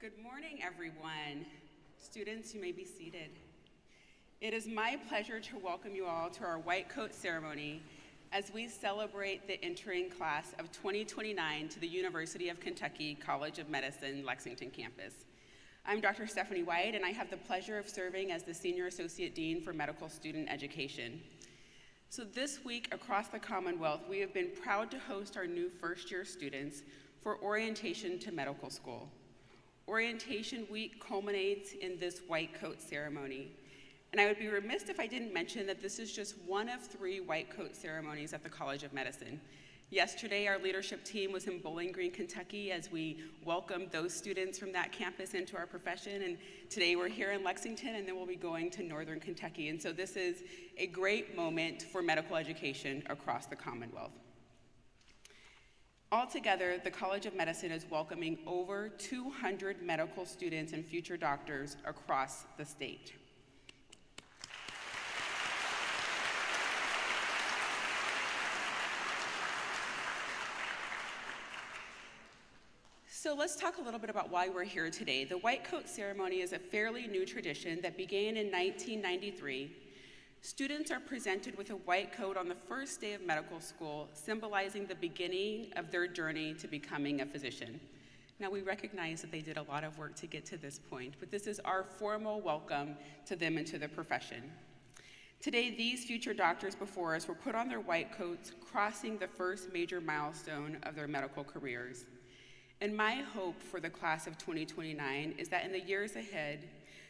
Good morning, everyone. Students, you may be seated. It is my pleasure to welcome you all to our white coat ceremony as we celebrate the entering class of 2029 to the University of Kentucky College of Medicine, Lexington campus. I'm Dr. Stephanie White, and I have the pleasure of serving as the Senior Associate Dean for Medical Student Education. So this week across the Commonwealth, we have been proud to host our new first-year students for orientation to medical school. Orientation week culminates in this white coat ceremony. And I would be remiss if I didn't mention that this is just one of 3 white coat ceremonies at the College of Medicine. Yesterday, our leadership team was in Bowling Green, Kentucky, as we welcomed those students from that campus into our profession. And today we're here in Lexington, and then we'll be going to Northern Kentucky. And so this is a great moment for medical education across the Commonwealth. Altogether, the College of Medicine is welcoming over 200 medical students and future doctors across the state. So let's talk a little bit about why we're here today. The white coat ceremony is a fairly new tradition that began in 1993. Students are presented with a white coat on the first day of medical school, symbolizing the beginning of their journey to becoming a physician. Now, we recognize that they did a lot of work to get to this point, but this is our formal welcome to them into the profession. Today, these future doctors before us will put on their white coats, crossing the first major milestone of their medical careers. And my hope for the class of 2029 is that in the years ahead,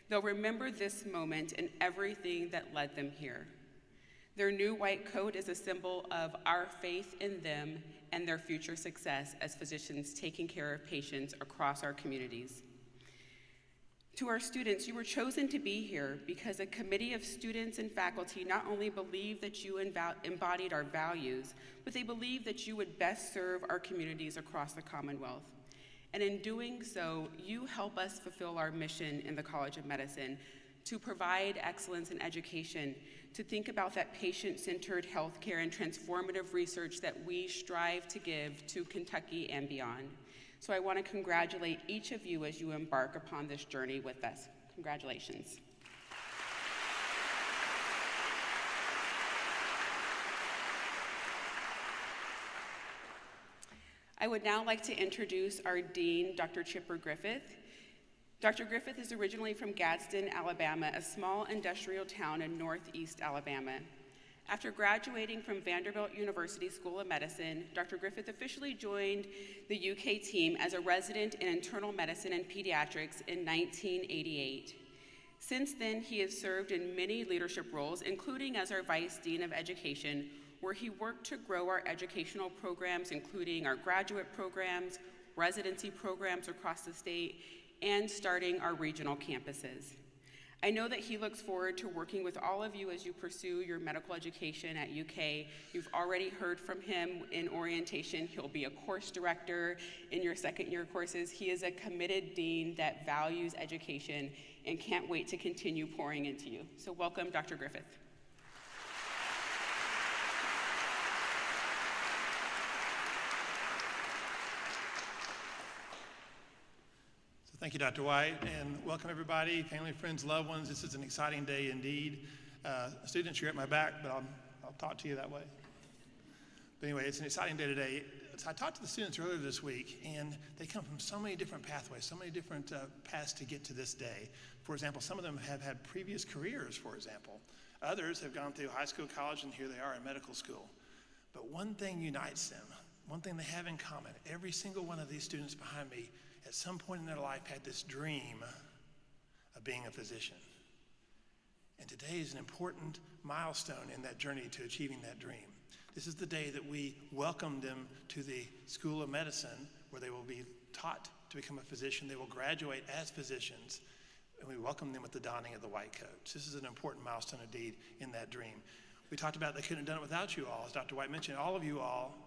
they'll remember this moment and everything that led them here. Their new white coat is a symbol of our faith in them and their future success as physicians taking care of patients across our communities. To our students, you were chosen to be here because a committee of students and faculty not only believed that you embodied our values, but they believed that you would best serve our communities across the Commonwealth. And in doing so, you help us fulfill our mission in the College of Medicine to provide excellence in education, to think about that patient-centered healthcare and transformative research that we strive to give to Kentucky and beyond. So I want to congratulate each of you as you embark upon this journey with us. Congratulations. I would now like to introduce our Dean, Dr. Chipper Griffith. Dr. Griffith is originally from Gadsden, Alabama, a small industrial town in northeast Alabama. After graduating from Vanderbilt University School of Medicine, Dr. Griffith officially joined the UK team as a resident in internal medicine and pediatrics in 1988. Since then, he has served in many leadership roles, including as our Vice Dean of Education, where he worked to grow our educational programs, including our graduate programs, residency programs across the state, and starting our regional campuses. I know that he looks forward to working with all of you as you pursue your medical education at UK. You've already heard from him in orientation. He'll be a course director in your second year courses. He is a committed dean that values education and can't wait to continue pouring into you. So welcome, Dr. Griffith. Thank you, Dr. White, and welcome everybody, family, friends, loved ones. This is an exciting day indeed. Students, you're at my back, but I'll talk to you that way. But anyway, it's an exciting day today. So I talked to the students earlier this week, and they come from so many different pathways, so many different paths to get to this day. For example, some of them have had previous careers, for example. Others have gone through high school, college, and here they are in medical school. But one thing unites them, one thing they have in common. Every single one of these students behind me at some point in their life had this dream of being a physician. And today is an important milestone in that journey to achieving that dream. This is the day that we welcome them to the School of Medicine, where they will be taught to become a physician. They will graduate as physicians, and we welcome them with the donning of the white coats. This is an important milestone indeed in that dream. We talked about they couldn't have done it without you all. As Dr. White mentioned, all of you all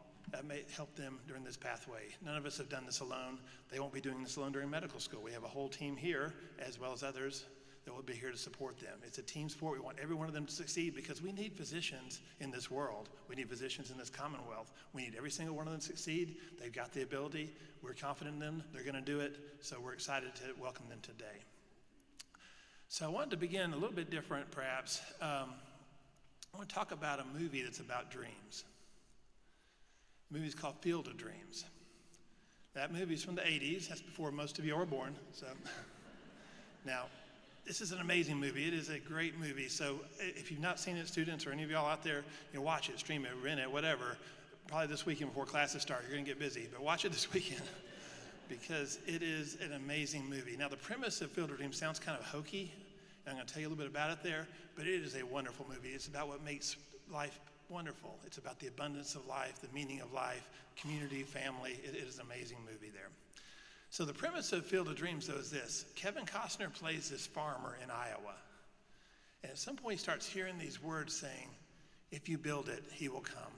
may help them during this pathway. None of us have done this alone. They won't be doing this alone during medical school. We have a whole team here, as well as others that will be here to support them. It's a team sport. We want every one of them to succeed because we need physicians in this world. We need physicians in this commonwealth. We need every single one of them to succeed. They've got the ability. We're confident in them. They're going to do it. So we're excited to welcome them today. So I wanted to begin a little bit different, perhaps. I want to talk about a movie that's about dreams. The movie is called Field of Dreams. That movie is from the 80s. That's before most of you were born. So now, this is an amazing movie. It is a great movie. So if you've not seen it, students or any of y'all out there, watch it, stream it, rent it, whatever. Probably this weekend before classes start. You're going to get busy. But watch it this weekend because it is an amazing movie. Now, the premise of Field of Dreams sounds kind of hokey. And I'm going to tell you a little bit about it there. But it is a wonderful movie. It's about what makes life wonderful. It's about the abundance of life, the meaning of life, community, family. It is an amazing movie there. So the premise of Field of Dreams, though, is this. Kevin Costner plays this farmer in Iowa. And at some point, he starts hearing these words saying, if you build it, he will come.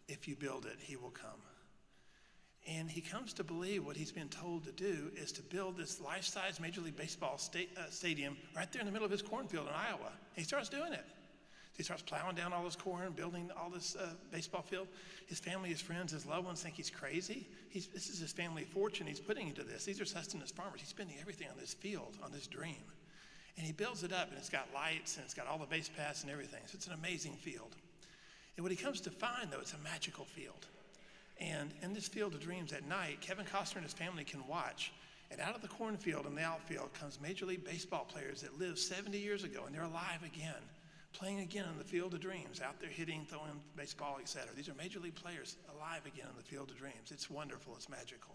If you build it, he will come. And he comes to believe what he's been told to do is to build this life-size Major League Baseball stadium right there in the middle of his cornfield in Iowa. And he starts doing it. He starts plowing down all this corn, building all this baseball field. His family, his friends, his loved ones think he's crazy. This is his family fortune he's putting into this. These are sustenance farmers. He's spending everything on this field, on this dream. And he builds it up, and it's got lights, and it's got all the base paths and everything. So it's an amazing field. And what he comes to find, though, it's a magical field. And in this Field of Dreams at night, Kevin Costner and his family can watch. And out of the cornfield and the outfield comes Major League Baseball players that lived 70 years ago, and they're alive again. Playing again on the Field of Dreams, out there hitting, throwing baseball, etc. These are Major League players alive again on the Field of Dreams. It's wonderful. It's magical.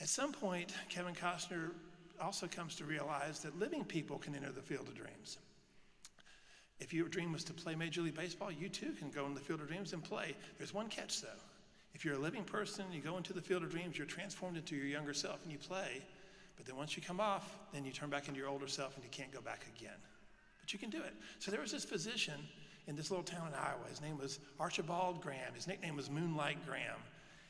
At some point, Kevin Costner also comes to realize that living people can enter the Field of Dreams. If your dream was to play Major League Baseball, you too can go in the Field of Dreams and play. There's one catch, though. If you're a living person, you go into the Field of Dreams, you're transformed into your younger self and you play. But then once you come off, then you turn back into your older self and you can't go back again. But you can do it. So there was this physician in this little town in Iowa. His name was Archibald Graham. His nickname was Moonlight Graham.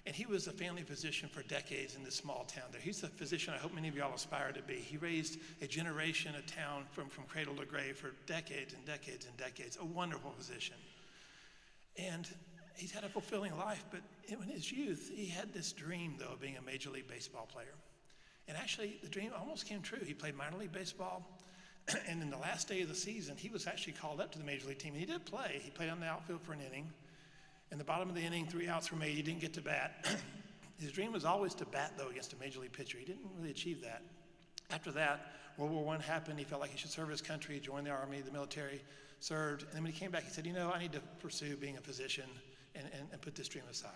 And he was a family physician for decades in this small town there. He's the physician I hope many of y'all aspire to be. He raised a generation, a town from cradle to grave for decades and decades and decades. A wonderful physician. And he's had a fulfilling life, but in his youth, he had this dream, though, of being a Major League Baseball player. And actually, the dream almost came true. He played minor league baseball. And in the last day of the season, he was actually called up to the Major League team. And he did play. He played on the outfield for an inning. In the bottom of the inning, 3 outs were made. He didn't get to bat. His dream was always to bat, though, against a Major League pitcher. He didn't really achieve that. After that, World War I happened. He felt like he should serve his country, joined the Army, the military, served. And then when he came back, he said, I need to pursue being a physician and put this dream aside.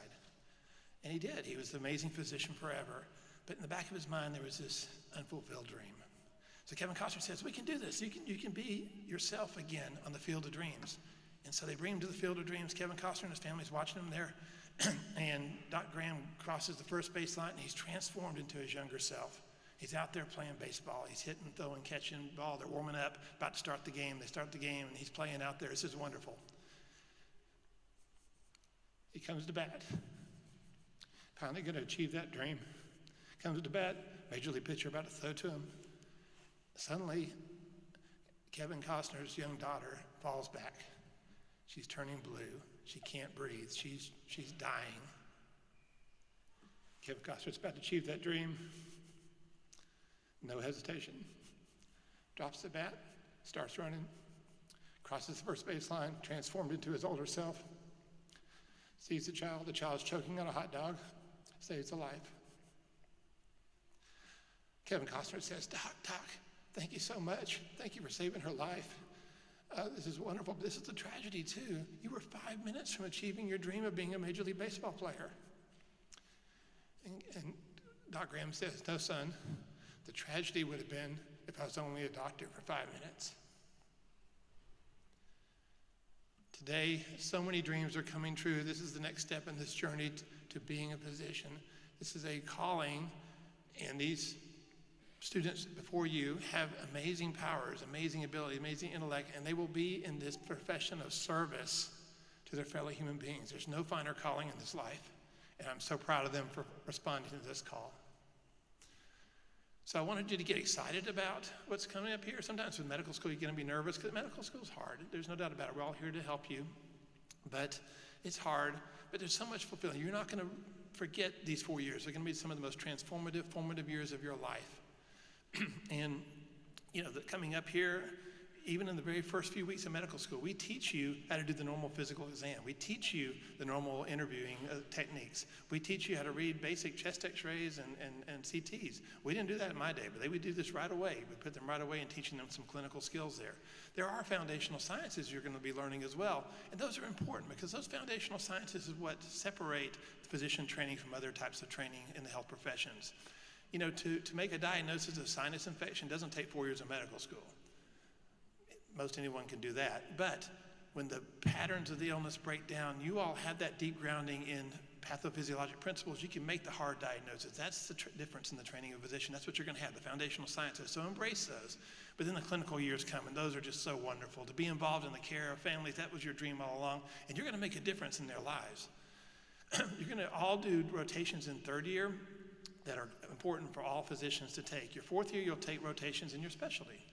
And he did. He was an amazing physician forever. But in the back of his mind, there was this unfulfilled dream. So Kevin Costner says, we can do this. You can be yourself again on the Field of Dreams. And so they bring him to the Field of Dreams. Kevin Costner and his family's watching him there. And Doc Graham crosses the first baseline, and he's transformed into his younger self. He's out there playing baseball. He's hitting, throwing, catching the ball. They're warming up, about to start the game. They start the game, and he's playing out there. This is wonderful. He comes to bat. Finally going to achieve that dream. Comes to bat. Major League pitcher about to throw to him. Suddenly, Kevin Costner's young daughter falls back. She's turning blue. She can't breathe. She's dying. Kevin Costner's about to achieve that dream. No hesitation. Drops the bat, starts running, crosses the first baseline, transformed into his older self. Sees the child's choking on a hot dog, saves a life. Kevin Costner says, Doc, thank you so much. Thank you for saving her life. This is wonderful, but this is a tragedy too. You were 5 minutes from achieving your dream of being a Major League Baseball player. And Doc Graham says, no, son, the tragedy would have been if I was only a doctor for 5 minutes. Today, so many dreams are coming true. This is the next step in this journey to being a physician. This is a calling, and these students before you have amazing powers, amazing ability, amazing intellect, and they will be in this profession of service to their fellow human beings. There's no finer calling in this life, and I'm so proud of them for responding to this call. So I wanted you to get excited about what's coming up here. Sometimes with medical school, you're going to be nervous because medical school is hard. There's no doubt about it. We're all here to help you. But it's hard, but there's so much fulfilling. You're not going to forget these 4 years. They're going to be some of the most transformative, formative years of your life. And, coming up here, even in the very first few weeks of medical school, we teach you how to do the normal physical exam. We teach you the normal interviewing techniques. We teach you how to read basic chest x-rays and CTs. We didn't do that in my day, but they would do this right away. We put them right away in teaching them some clinical skills there. There are foundational sciences you're going to be learning as well, and those are important because those foundational sciences is what separate physician training from other types of training in the health professions. To make a diagnosis of sinus infection doesn't take 4 years of medical school. Most anyone can do that. But when the patterns of the illness break down, you all have that deep grounding in pathophysiologic principles. You can make the hard diagnosis. That's the difference in the training of a physician. That's what you're going to have, the foundational sciences. So embrace those. But then the clinical years come, and those are just so wonderful. To be involved in the care of families, that was your dream all along, and you're going to make a difference in their lives. You're going to all do rotations in third year that are important for all physicians to take. Your fourth year, you'll take rotations in your specialty.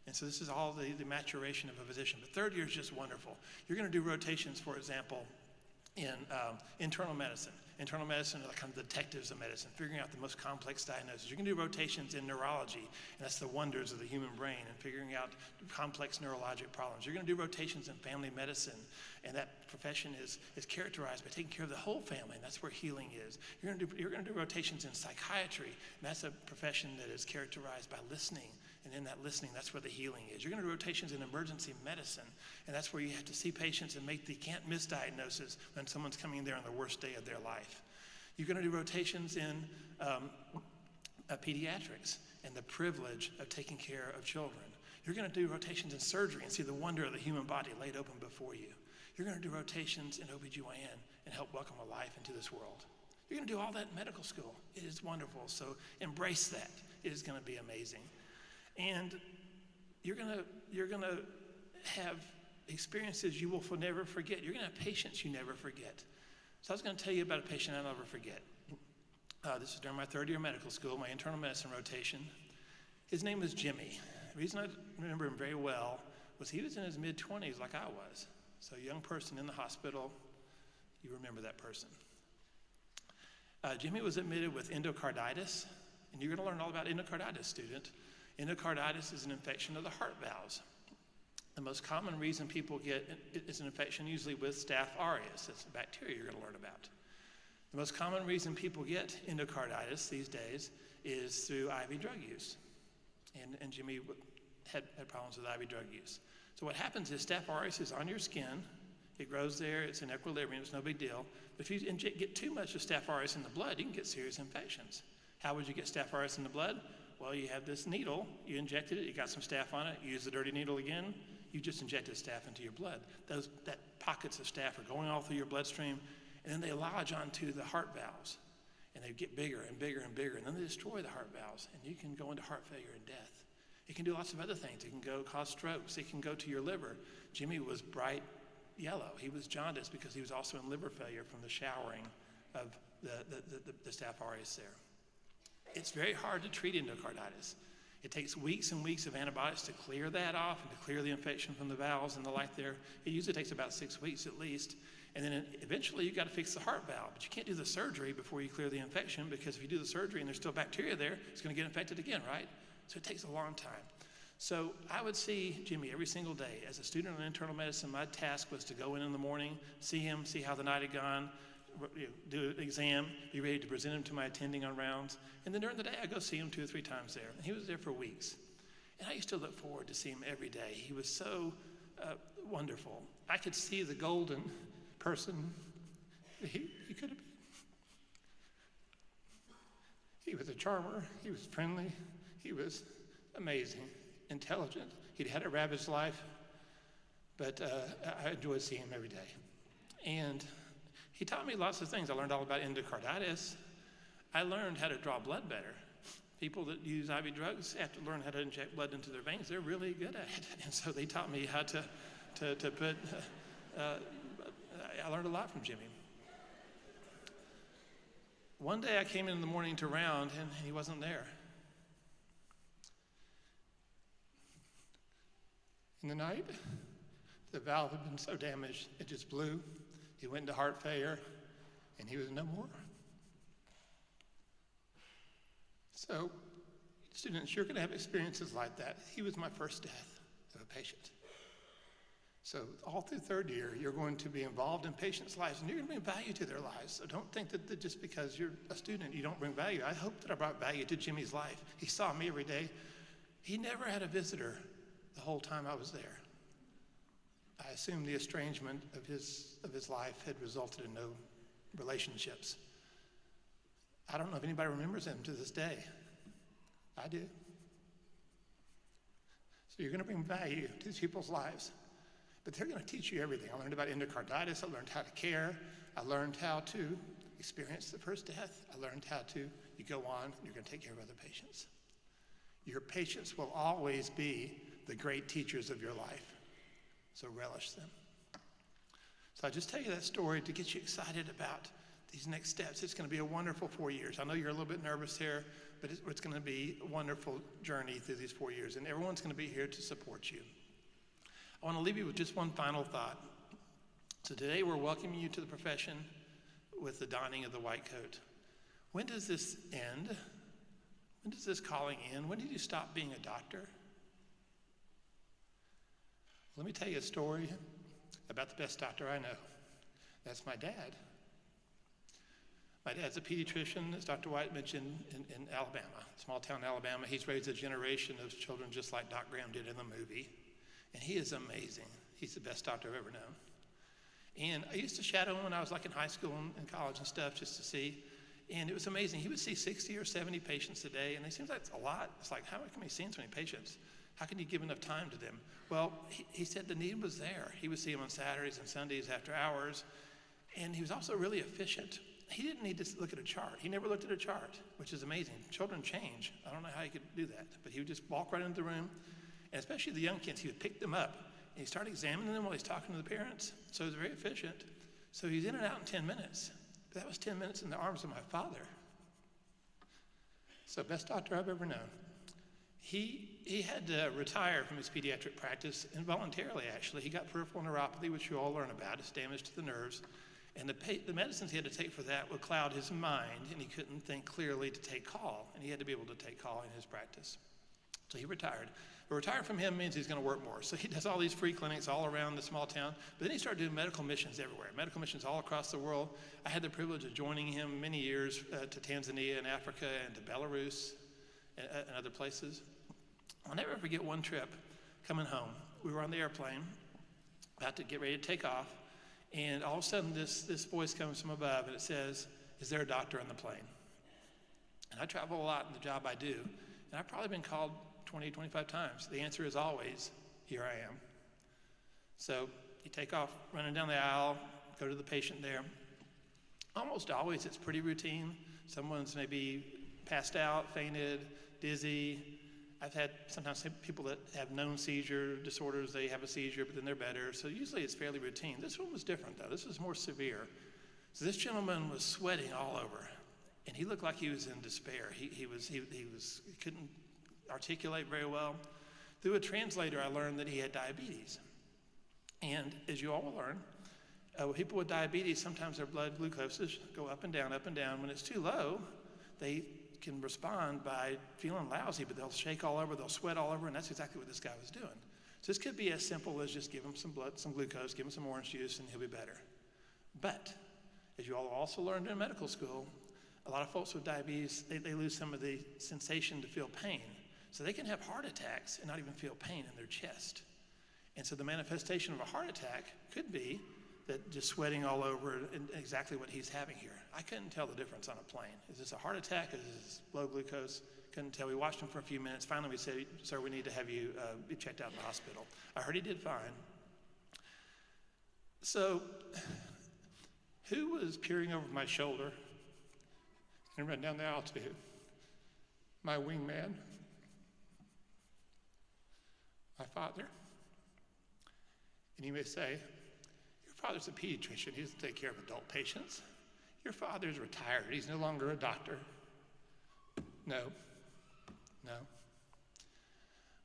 And so this is all the maturation of a physician. But third year is just wonderful. You're going to do rotations, for example, in internal medicine. Internal medicine are kind of the detectives of medicine, figuring out the most complex diagnoses. You're going to do rotations in neurology, and that's the wonders of the human brain and figuring out complex neurologic problems. You're going to do rotations in family medicine, and that profession is characterized by taking care of the whole family, and that's where healing is. You're going to do rotations in psychiatry, and that's a profession that is characterized by listening. And in that listening, that's where the healing is. You're going to do rotations in emergency medicine, and that's where you have to see patients and make the can't miss diagnosis when someone's coming in there on the worst day of their life. You're going to do rotations in pediatrics and the privilege of taking care of children. You're going to do rotations in surgery and see the wonder of the human body laid open before you. You're going to do rotations in OBGYN and help welcome a life into this world. You're going to do all that in medical school. It is wonderful, so embrace that. It is going to be amazing. And you're gonna have experiences you will never forget. You're gonna have patients you never forget. So I was gonna tell you about a patient I'll never forget. This is during my third year of medical school, my internal medicine rotation. His name was Jimmy. The reason I remember him very well was he was in his mid-20s like I was. So a young person in the hospital, you remember that person. Jimmy was admitted with endocarditis, and you're gonna learn all about endocarditis, student. Endocarditis is an infection of the heart valves. The most common reason people get it is an infection usually with Staph aureus. That's a bacteria you're going to learn about. The most common reason people get endocarditis these days is through IV drug use. And Jimmy had problems with IV drug use. So what happens is Staph aureus is on your skin. It grows there. It's in equilibrium. It's no big deal. But if you get too much of Staph aureus in the blood, you can get serious infections. How would you get Staph aureus in the blood? Well, you have this needle, you injected it, you got some staph on it, you use the dirty needle again, you just injected staph into your blood. That pockets of staph are going all through your bloodstream, and then they lodge onto the heart valves, and they get bigger and bigger and bigger, and then they destroy the heart valves, and you can go into heart failure and death. It can do lots of other things. It can cause strokes. It can go to your liver. Jimmy was bright yellow. He was jaundiced because he was also in liver failure from the showering of the Staph aureus there. It's very hard to treat endocarditis. It takes weeks and weeks of antibiotics to clear that off and to clear the infection from the valves and the like there. It usually takes about 6 weeks at least. And then eventually you've got to fix the heart valve. But you can't do the surgery before you clear the infection, because if you do the surgery and there's still bacteria there, it's going to get infected again, right? So it takes a long time. So I would see Jimmy every single day. As a student in internal medicine, my task was to go in the morning, see him, see how the night had gone, do an exam, be ready to present him to my attending on rounds. And then during the day, I go see him 2 or 3 times there. And he was there for weeks. And I used to look forward to see him every day. He was so wonderful. I could see the golden person he could have been. He was a charmer. He was friendly. He was amazing, intelligent. He'd had a ravaged life, but I enjoyed seeing him every day. And he taught me lots of things. I learned all about endocarditis. I learned how to draw blood better. People that use IV drugs have to learn how to inject blood into their veins. They're really good at it. And so they taught me how to put, I learned a lot from Jimmy. One day I came in the morning to round and he wasn't there. In the night, the valve had been so damaged, it just blew. He went into heart failure, and he was no more. So, students, you're going to have experiences like that. He was my first death of a patient. So all through third year, you're going to be involved in patients' lives, and you're going to bring value to their lives. So don't think that just because you're a student, you don't bring value. I hope that I brought value to Jimmy's life. He saw me every day. He never had a visitor the whole time I was there. I assume the estrangement of his life had resulted in no relationships. I don't know if anybody remembers him to this day. I do. So you're going to bring value to these people's lives. But they're going to teach you everything. I learned about endocarditis. I learned how to care. I learned how to experience the first death. I learned how to, you go on, and you're going to take care of other patients. Your patients will always be the great teachers of your life. So relish them. So I just tell you that story to get you excited about these next steps. It's going to be a wonderful 4 years. I know you're a little bit nervous here, but it's going to be a wonderful journey through these 4 years, and everyone's going to be here to support you. I want to leave you with just one final thought. So today we're welcoming you to the profession with the donning of the white coat. When does this end? When does this calling end? When did you stop being a doctor? Let me tell you a story about the best doctor I know. That's my dad. My dad's a pediatrician, as Dr. White mentioned, in Alabama, small town Alabama. He's raised a generation of children just like Doc Graham did in the movie. And he is amazing. He's the best doctor I've ever known. And I used to shadow him when I was like in high school and college and stuff just to see. And it was amazing. He would see 60 or 70 patients a day, and it seems like it's a lot. It's like, how come he's seeing so many patients? How can you give enough time to them? Well, he said the need was there. He would see them on Saturdays and Sundays after hours. And he was also really efficient. He didn't need to look at a chart. He never looked at a chart, which is amazing. Children change. I don't know how he could do that. But he would just walk right into the room. And especially the young kids, he would pick them up. And he started examining them while he's talking to the parents. So he was very efficient. So he's in and out in 10 minutes. But that was 10 minutes in the arms of my father. So best doctor I've ever known. He had to retire from his pediatric practice involuntarily, actually. He got peripheral neuropathy, which you all learn about. It's damage to the nerves. And the medicines he had to take for that would cloud his mind, and he couldn't think clearly to take call. And he had to be able to take call in his practice. So he retired. But retire from him means he's going to work more. So he does all these free clinics all around the small town. But then he started doing medical missions everywhere, medical missions all across the world. I had the privilege of joining him many years to Tanzania and Africa and to Belarus and other places. I'll never forget one trip coming home. We were on the airplane, about to get ready to take off, and all of a sudden this voice comes from above, and it says, "Is there a doctor on the plane?" And I travel a lot in the job I do, and I've probably been called 20, 25 times. The answer is always, "Here I am." So you take off, running down the aisle, go to the patient there. Almost always it's pretty routine. Someone's maybe passed out, fainted, dizzy. I've had sometimes people that have known seizure disorders, they have a seizure, but then they're better. So usually it's fairly routine. This one was different though. This was more severe. So this gentleman was sweating all over, and he looked like he was in despair. He couldn't articulate very well. Through a translator, I learned that he had diabetes. And as you all will learn, people with diabetes, sometimes their blood glucoses go up and down, up and down. When it's too low, they can respond by feeling lousy, but they'll shake all over, they'll sweat all over, and that's exactly what this guy was doing. So this could be as simple as just give him some blood, some glucose, give him some orange juice, and he'll be better. But as you all also learned in medical school, a lot of folks with diabetes, they lose some of the sensation to feel pain. So they can have heart attacks and not even feel pain in their chest. And so the manifestation of a heart attack could be that just sweating all over, and exactly what he's having here. I couldn't tell the difference on a plane. Is this a heart attack? Is this low glucose? Couldn't tell. We watched him for a few minutes. Finally, we said, "Sir, we need to have you be checked out in the hospital." I heard he did fine. So who was peering over my shoulder and ran down the aisle to? My wingman, my father. And you may say, "Your father's a pediatrician. He doesn't take care of adult patients. Your father's retired. He's no longer a doctor." No.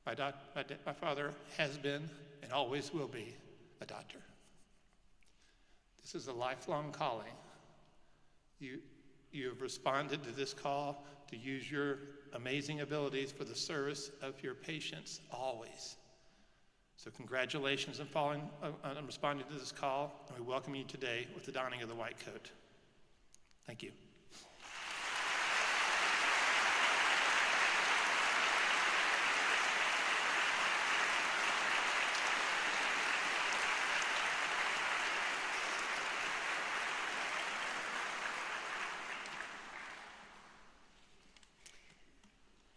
My father has been and always will be a doctor. This is a lifelong calling. You have responded to this call to use your amazing abilities for the service of your patients always. So congratulations on responding to this call, and we welcome you today with the donning of the white coat. Thank you.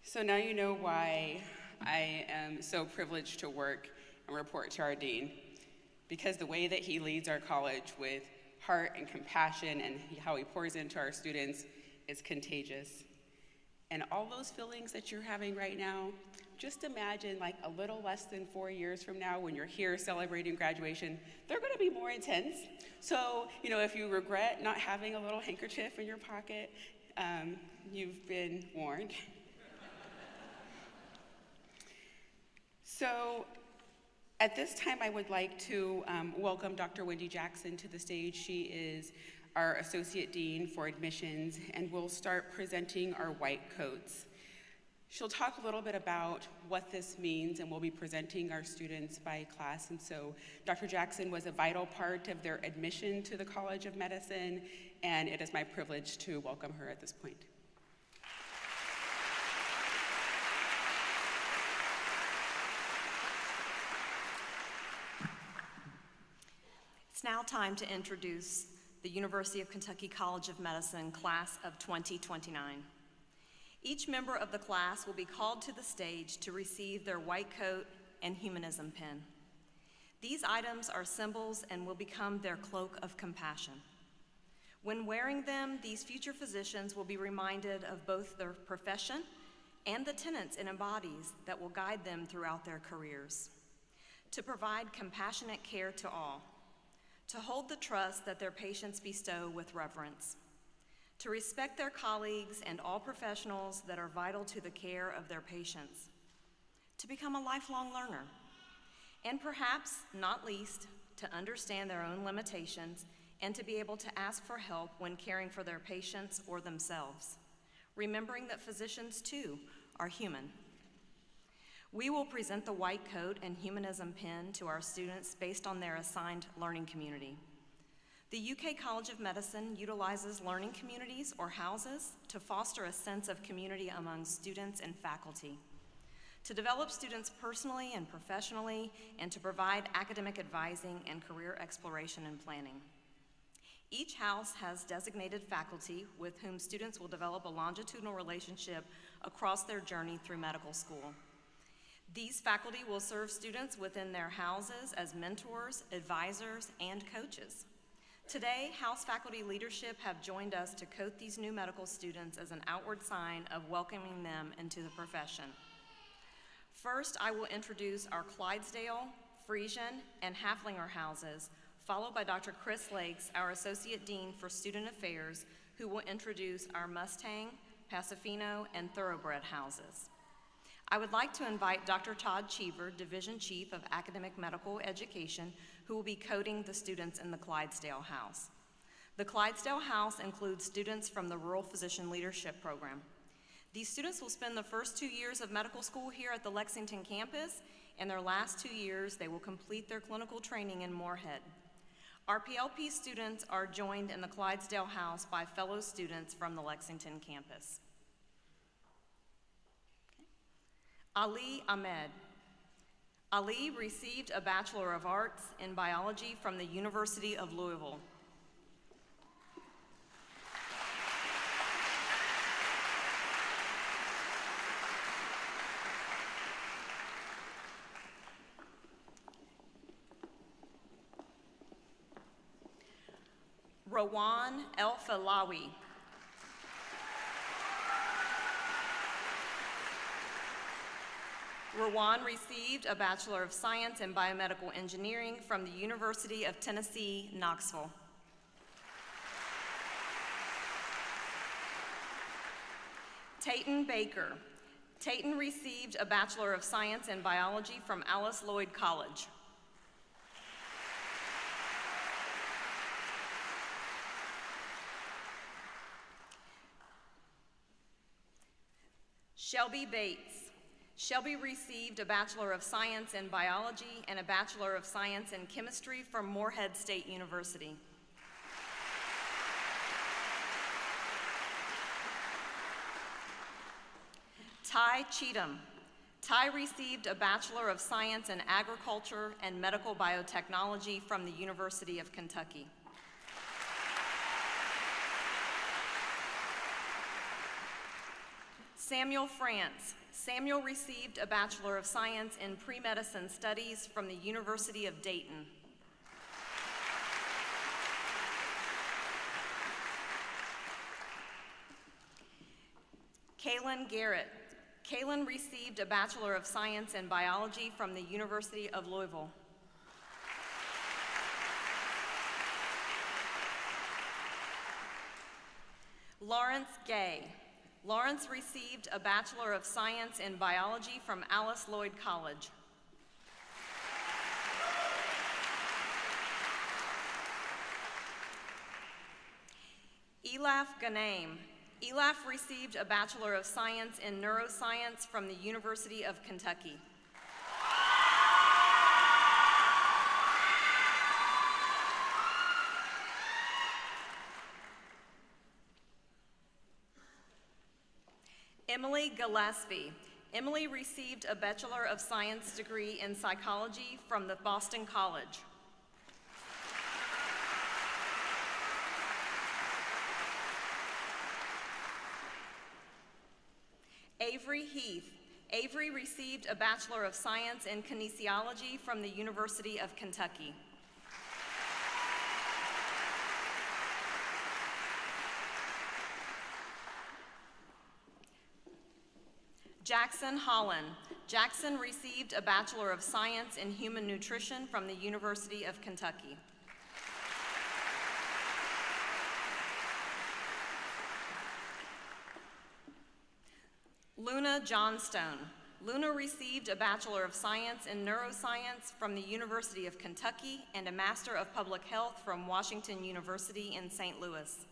So now you know why I am so privileged to work and report to our dean, because the way that he leads our college with heart and compassion and how he pours into our students is contagious. And all those feelings that you're having right now, just imagine like a little less than 4 years from now when you're here celebrating graduation, they're gonna be more intense. So, if you regret not having a little handkerchief in your pocket, you've been warned. So at this time, I would like to welcome Dr. Wendy Jackson to the stage. She is our Associate Dean for Admissions, and we'll start presenting our white coats. She'll talk a little bit about what this means, and we'll be presenting our students by class. And so Dr. Jackson was a vital part of their admission to the College of Medicine, and it is my privilege to welcome her at this point. It's now time to introduce the University of Kentucky College of Medicine class of 2029. Each member of the class will be called to the stage to receive their white coat and humanism pin. These items are symbols and will become their cloak of compassion. When wearing them, these future physicians will be reminded of both their profession and the tenets it embodies that will guide them throughout their careers. To provide compassionate care to all, to hold the trust that their patients bestow with reverence, to respect their colleagues and all professionals that are vital to the care of their patients, to become a lifelong learner, and perhaps not least, to understand their own limitations and to be able to ask for help when caring for their patients or themselves, remembering that physicians too are human. We will present the white coat and humanism pin to our students based on their assigned learning community. The UK College of Medicine utilizes learning communities or houses to foster a sense of community among students and faculty, to develop students personally and professionally, and to provide academic advising and career exploration and planning. Each house has designated faculty with whom students will develop a longitudinal relationship across their journey through medical school. These faculty will serve students within their houses as mentors, advisors, and coaches. Today, house faculty leadership have joined us to coat these new medical students as an outward sign of welcoming them into the profession. First, I will introduce our Clydesdale, Frisian, and Haflinger houses, followed by Dr. Chris Lakes, our Associate Dean for Student Affairs, who will introduce our Mustang, Pasofino, and Thoroughbred houses. I would like to invite Dr. Todd Cheever, Division Chief of Academic Medical Education, who will be coating the students in the Clydesdale House. The Clydesdale House includes students from the Rural Physician Leadership Program. These students will spend the first 2 years of medical school here at the Lexington campus, and their last 2 years they will complete their clinical training in Moorhead. Our PLP students are joined in the Clydesdale House by fellow students from the Lexington campus. Ali Ahmed. Ali received a Bachelor of Arts in Biology from the University of Louisville. Rawan El-Falawi. Rawan received a Bachelor of Science in Biomedical Engineering from the University of Tennessee, Knoxville. Tayton Baker. Tayton received a Bachelor of Science in Biology from Alice Lloyd College. Shelby Bates. Shelby received a Bachelor of Science in Biology and a Bachelor of Science in Chemistry from Morehead State University. Ty Cheatham. Ty received a Bachelor of Science in Agriculture and Medical Biotechnology from the University of Kentucky. Samuel France. Samuel received a Bachelor of Science in Pre-Medicine Studies from the University of Dayton. Kaylin Garrett. Kaylin received a Bachelor of Science in Biology from the University of Louisville. Lawrence Gay. Lawrence received a Bachelor of Science in Biology from Alice Lloyd College. Elaf Ghanem. Elaf received a Bachelor of Science in Neuroscience from the University of Kentucky. Emily Gillespie. Emily received a Bachelor of Science degree in Psychology from the Boston College. Avery Heath. Avery received a Bachelor of Science in Kinesiology from the University of Kentucky. Jackson Holland. Jackson received a Bachelor of Science in Human Nutrition from the University of Kentucky. Luna Johnstone. Luna received a Bachelor of Science in Neuroscience from the University of Kentucky and a Master of Public Health from Washington University in St. Louis.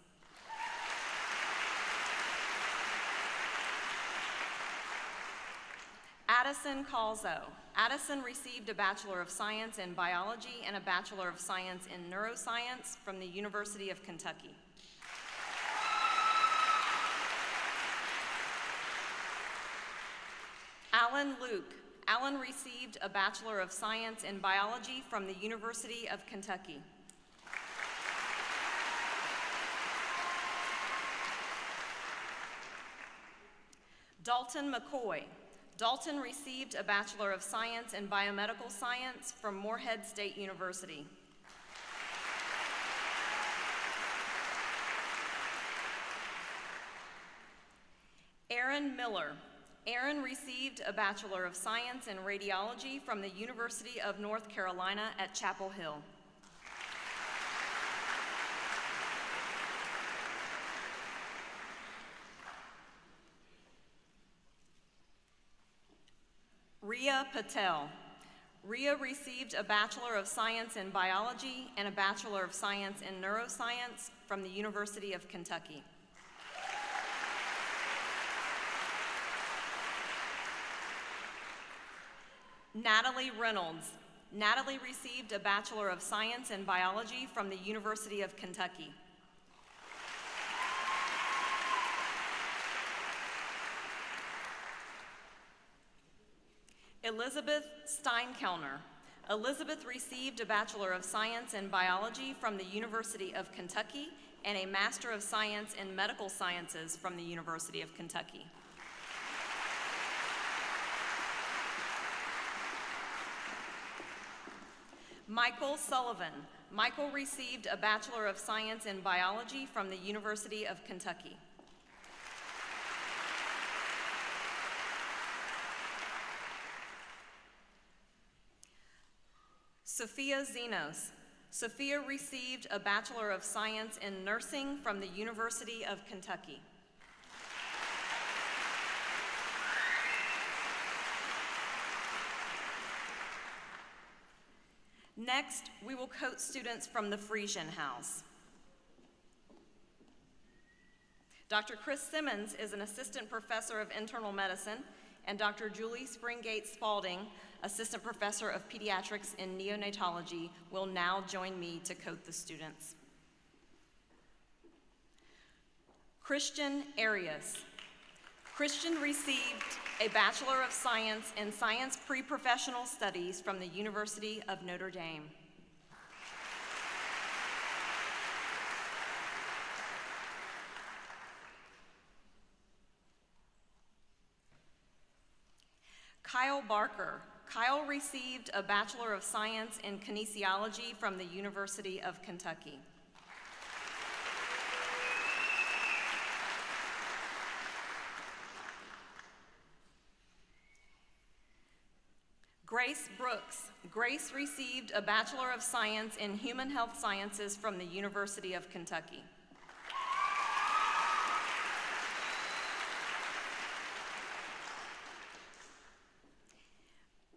Addison Calzo. Addison received a Bachelor of Science in Biology and a Bachelor of Science in Neuroscience from the University of Kentucky. Alan Luke. Alan received a Bachelor of Science in Biology from the University of Kentucky. Dalton McCoy. Dalton received a Bachelor of Science in Biomedical Science from Morehead State University. Aaron Miller. Aaron received a Bachelor of Science in Radiology from the University of North Carolina at Chapel Hill. Ria Patel. Ria received a Bachelor of Science in Biology and a Bachelor of Science in Neuroscience from the University of Kentucky. Natalie Reynolds. Natalie received a Bachelor of Science in Biology from the University of Kentucky. Elizabeth Steinkellner. Elizabeth received a Bachelor of Science in Biology from the University of Kentucky and a Master of Science in Medical Sciences from the University of Kentucky. Michael Sullivan. Michael received a Bachelor of Science in Biology from the University of Kentucky. Sophia Zenos. Sophia received a Bachelor of Science in Nursing from the University of Kentucky. Next, we will quote students from the Frisian House. Dr. Chris Simmons is an assistant professor of internal medicine, and Dr. Julie Springate Spalding, assistant professor of pediatrics in neonatology, will now join me to coat the students. Christian Arias. Christian received a Bachelor of Science in Science Pre-Professional Studies from the University of Notre Dame. Kyle Barker. Kyle received a Bachelor of Science in Kinesiology from the University of Kentucky. Grace Brooks. Grace received a Bachelor of Science in Human Health Sciences from the University of Kentucky.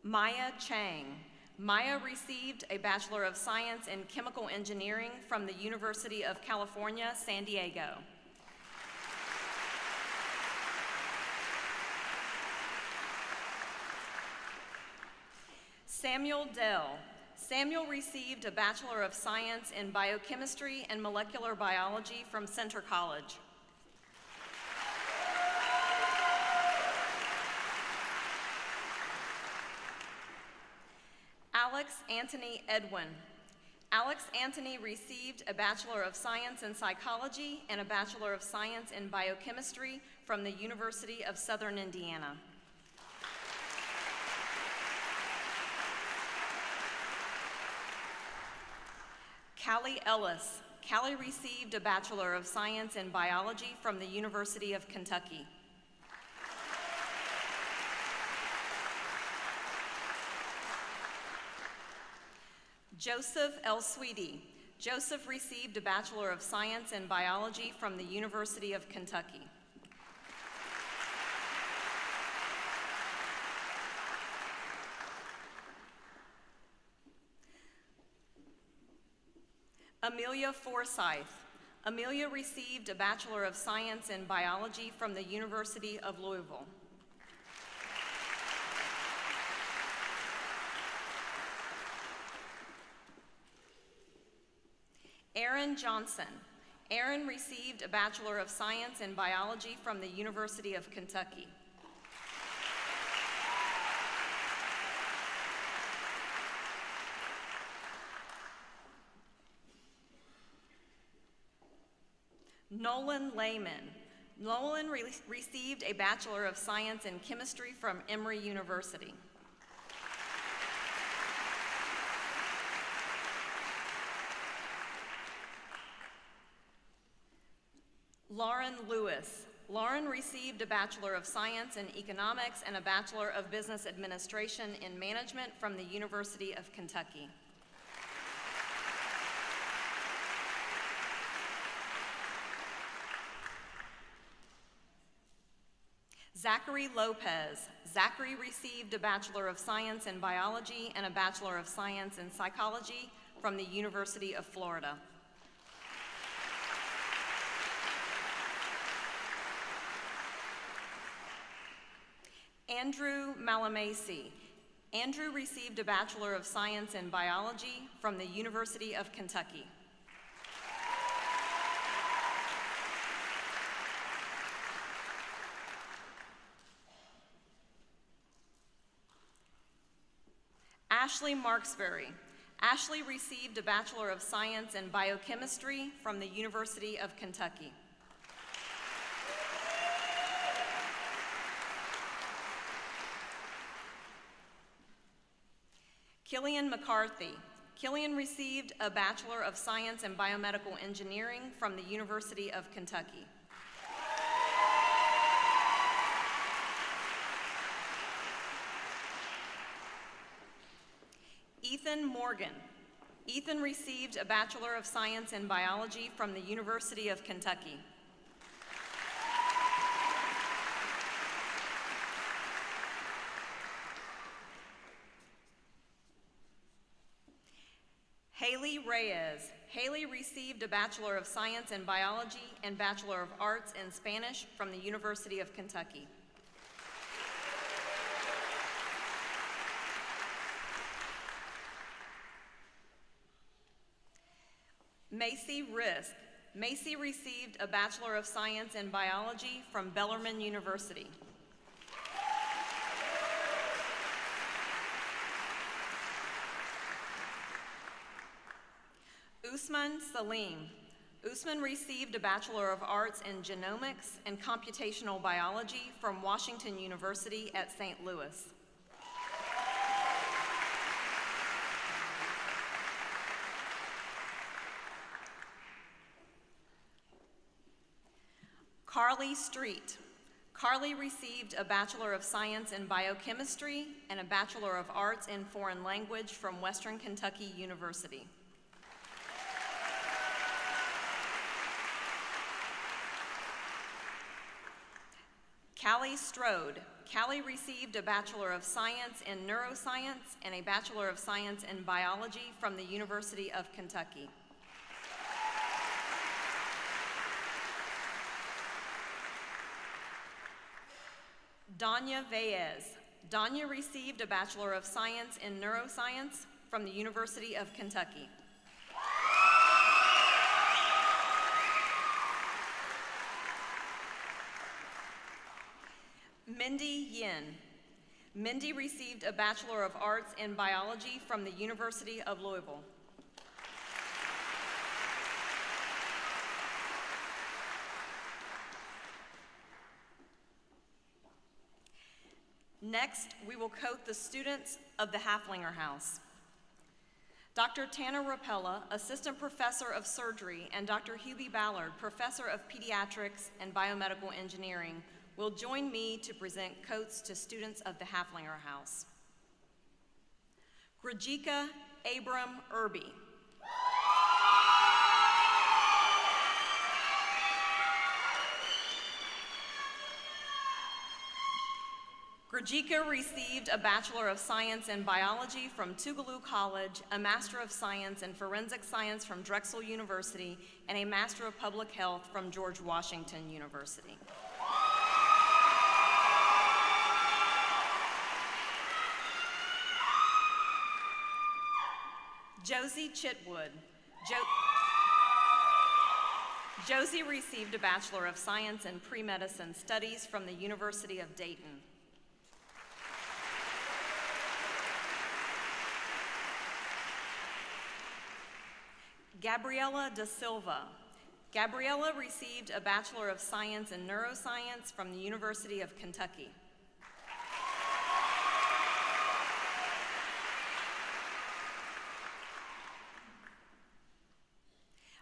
Maya Chang. Maya received a Bachelor of Science in Chemical Engineering from the University of California, San Diego. Samuel Dell. Samuel received a Bachelor of Science in Biochemistry and Molecular Biology from Centre College. Alex Anthony Edwin. Alex Anthony received a Bachelor of Science in Psychology and a Bachelor of Science in Biochemistry from the University of Southern Indiana. Callie Ellis. Callie received a Bachelor of Science in Biology from the University of Kentucky. Joseph L. Sweetie. Joseph received a Bachelor of Science in Biology from the University of Kentucky. Amelia Forsyth. Amelia received a Bachelor of Science in Biology from the University of Louisville. Aaron Johnson. Aaron received a Bachelor of Science in Biology from the University of Kentucky. Nolan Lehman. Nolan received a Bachelor of Science in Chemistry from Emory University. Lauren Lewis. Lauren received a Bachelor of Science in Economics and a Bachelor of Business Administration in Management from the University of Kentucky. Zachary Lopez. Zachary received a Bachelor of Science in Biology and a Bachelor of Science in Psychology from the University of Florida. Andrew Malamasi. Andrew received a Bachelor of Science in Biology from the University of Kentucky. Ashley Marksbury. Ashley received a Bachelor of Science in Biochemistry from the University of Kentucky. Killian McCarthy. Killian received a Bachelor of Science in Biomedical Engineering from the University of Kentucky. Ethan Morgan. Ethan received a Bachelor of Science in Biology from the University of Kentucky. Haley Reyes. Haley received a Bachelor of Science in Biology and Bachelor of Arts in Spanish from the University of Kentucky. Macy Risk. Macy received a Bachelor of Science in Biology from Bellarmine University. Usman Salim. Usman received a Bachelor of Arts in Genomics and Computational Biology from Washington University at St. Louis. Carly Street. Carly received a Bachelor of Science in Biochemistry and a Bachelor of Arts in Foreign Language from Western Kentucky University. Callie Strode. Callie received a Bachelor of Science in Neuroscience and a Bachelor of Science in Biology from the University of Kentucky. Danya Veyes. Danya received a Bachelor of Science in Neuroscience from the University of Kentucky. Mindy Yin. Mindy received a Bachelor of Arts in Biology from the University of Louisville. Next, we will quote the students of the Haflinger House. Dr. Tanner Rapella, Assistant Professor of Surgery, and Dr. Hubie Ballard, Professor of Pediatrics and Biomedical Engineering, will join me to present quotes to students of the Haflinger House. Grajika Abram Irby. Grajika received a Bachelor of Science in Biology from Tougaloo College, a Master of Science in Forensic Science from Drexel University, and a Master of Public Health from George Washington University. Josie Chitwood. Josie received a Bachelor of Science in Pre-Medicine Studies from the University of Dayton. Gabriela Da Silva. Gabriela received a Bachelor of Science in Neuroscience from the University of Kentucky.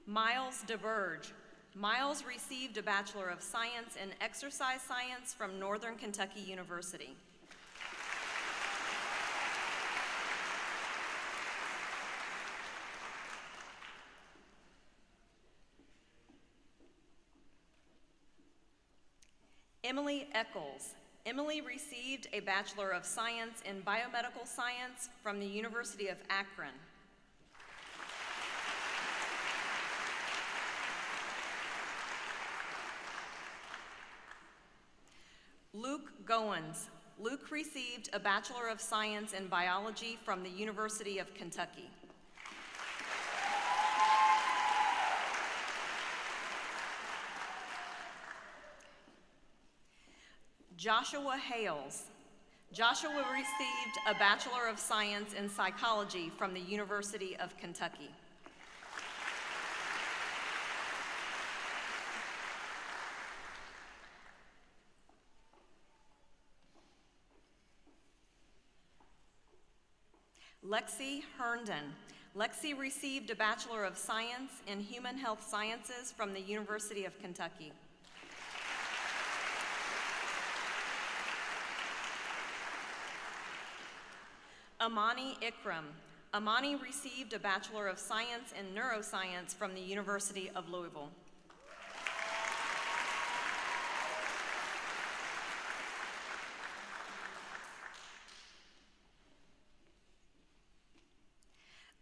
Miles DeBurge. Miles received a Bachelor of Science in Exercise Science from Northern Kentucky University. Emily Eccles. Emily received a Bachelor of Science in Biomedical Science from the University of Akron. Luke Goins. Luke received a Bachelor of Science in Biology from the University of Kentucky. Joshua Hales. Joshua received a Bachelor of Science in Psychology from the University of Kentucky. Lexi Herndon. Lexi received a Bachelor of Science in Human Health Sciences from the University of Kentucky. Amani Ikram. Amani received a Bachelor of Science in Neuroscience from the University of Louisville.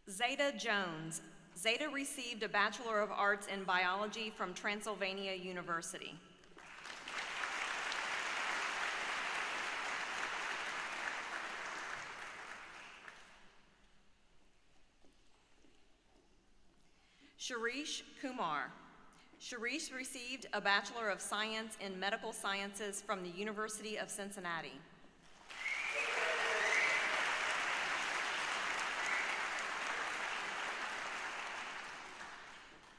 Zeta Jones. Zeta received a Bachelor of Arts in Biology from Transylvania University. Shirish Kumar. Shirish received a Bachelor of Science in Medical Sciences from the University of Cincinnati.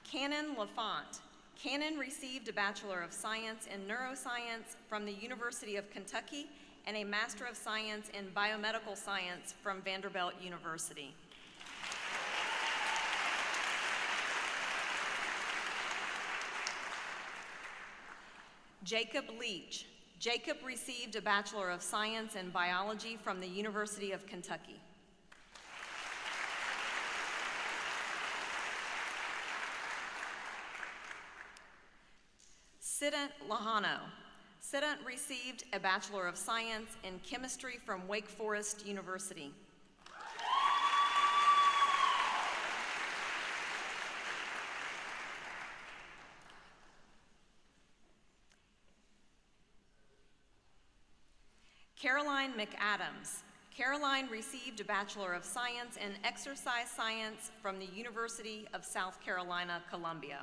Cannon Lafont. Cannon received a Bachelor of Science in Neuroscience from the University of Kentucky and a Master of Science in Biomedical Science from Vanderbilt University. Jacob Leach. Jacob received a Bachelor of Science in Biology from the University of Kentucky. Siddhant Lahano. Siddhant received a Bachelor of Science in Chemistry from Wake Forest University. Caroline McAdams. Caroline received a Bachelor of Science in Exercise Science from the University of South Carolina, Columbia.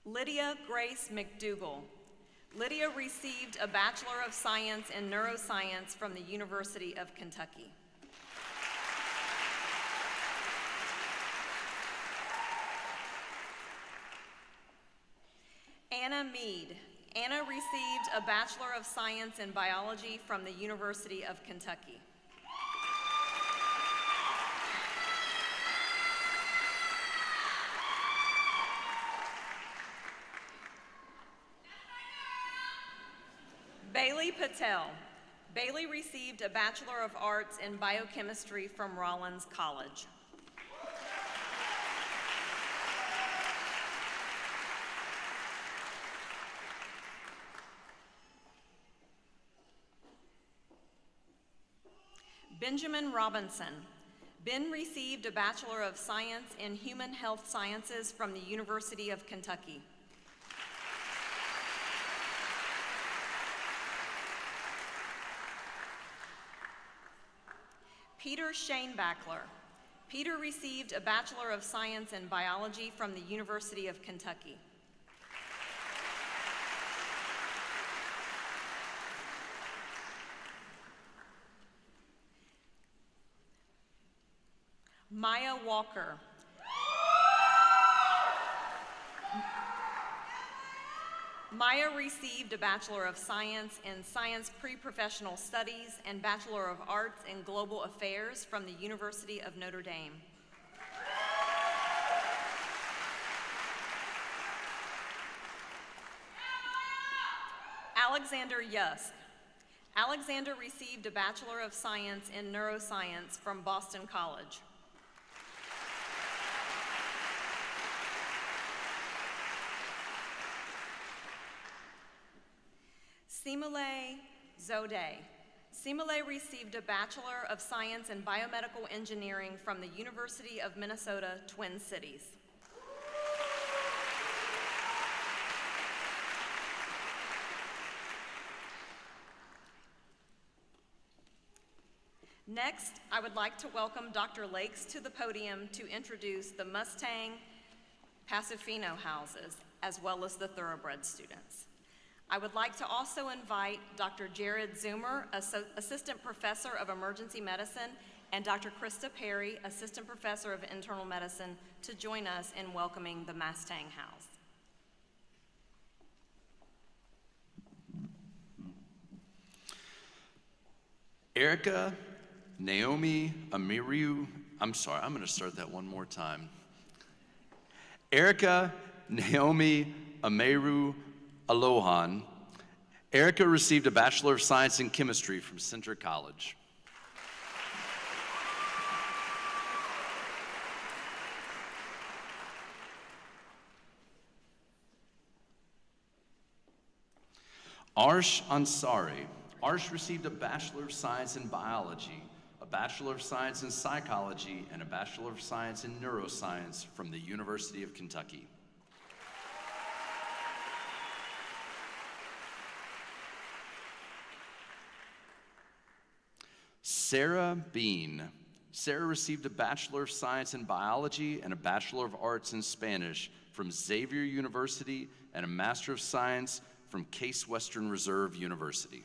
Lydia Grace McDougall. Lydia received a Bachelor of Science in Neuroscience from the University of Kentucky. Anna Mead. Anna received a Bachelor of Science in Biology from the University of Kentucky. Bailey Patel. Bailey received a Bachelor of Arts in Biochemistry from Rollins College. Benjamin Robinson. Ben received a Bachelor of Science in Human Health Sciences from the University of Kentucky. Peter Shanebackler. Peter received a Bachelor of Science in Biology from the University of Kentucky. Maya Walker. Maya received a Bachelor of Science in Science Pre-Professional Studies and Bachelor of Arts in Global Affairs from the University of Notre Dame. Alexander Yusk. Alexander received a Bachelor of Science in Neuroscience from Boston College. Simile Zode. Simile received a Bachelor of Science in Biomedical Engineering from the University of Minnesota, Twin Cities. Next, I would like to welcome Dr. Lakes to the podium to introduce the Mustang Pasofino houses, as well as the Thoroughbred students. I would like to also invite Dr. Jared Zoomer, Assistant Professor of Emergency Medicine, and Dr. Krista Perry, Assistant Professor of Internal Medicine, to join us in welcoming the Mustang House. Erica Naomi Amiru, I'm sorry, I'm going to start that one more time. Erica Naomi Ameru Alohan. Erica received a Bachelor of Science in Chemistry from Centre College. Arsh Ansari. Arsh received a Bachelor of Science in Biology, a Bachelor of Science in Psychology, and a Bachelor of Science in Neuroscience from the University of Kentucky. Sarah Bean. Sarah received a Bachelor of Science in Biology and a Bachelor of Arts in Spanish from Xavier University and a Master of Science from Case Western Reserve University.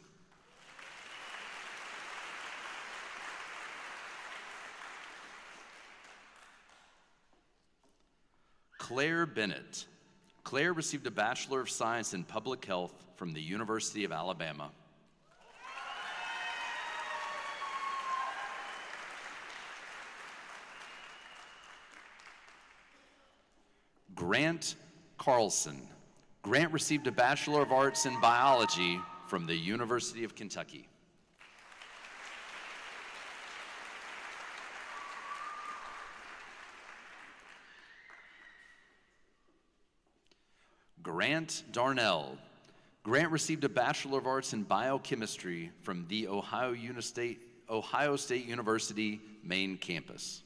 Claire Bennett. Claire received a Bachelor of Science in Public Health from the University of Alabama. Grant Carlson. Grant received a Bachelor of Arts in Biology from the University of Kentucky. Grant Darnell. Grant received a Bachelor of Arts in Biochemistry from the Ohio State University main campus.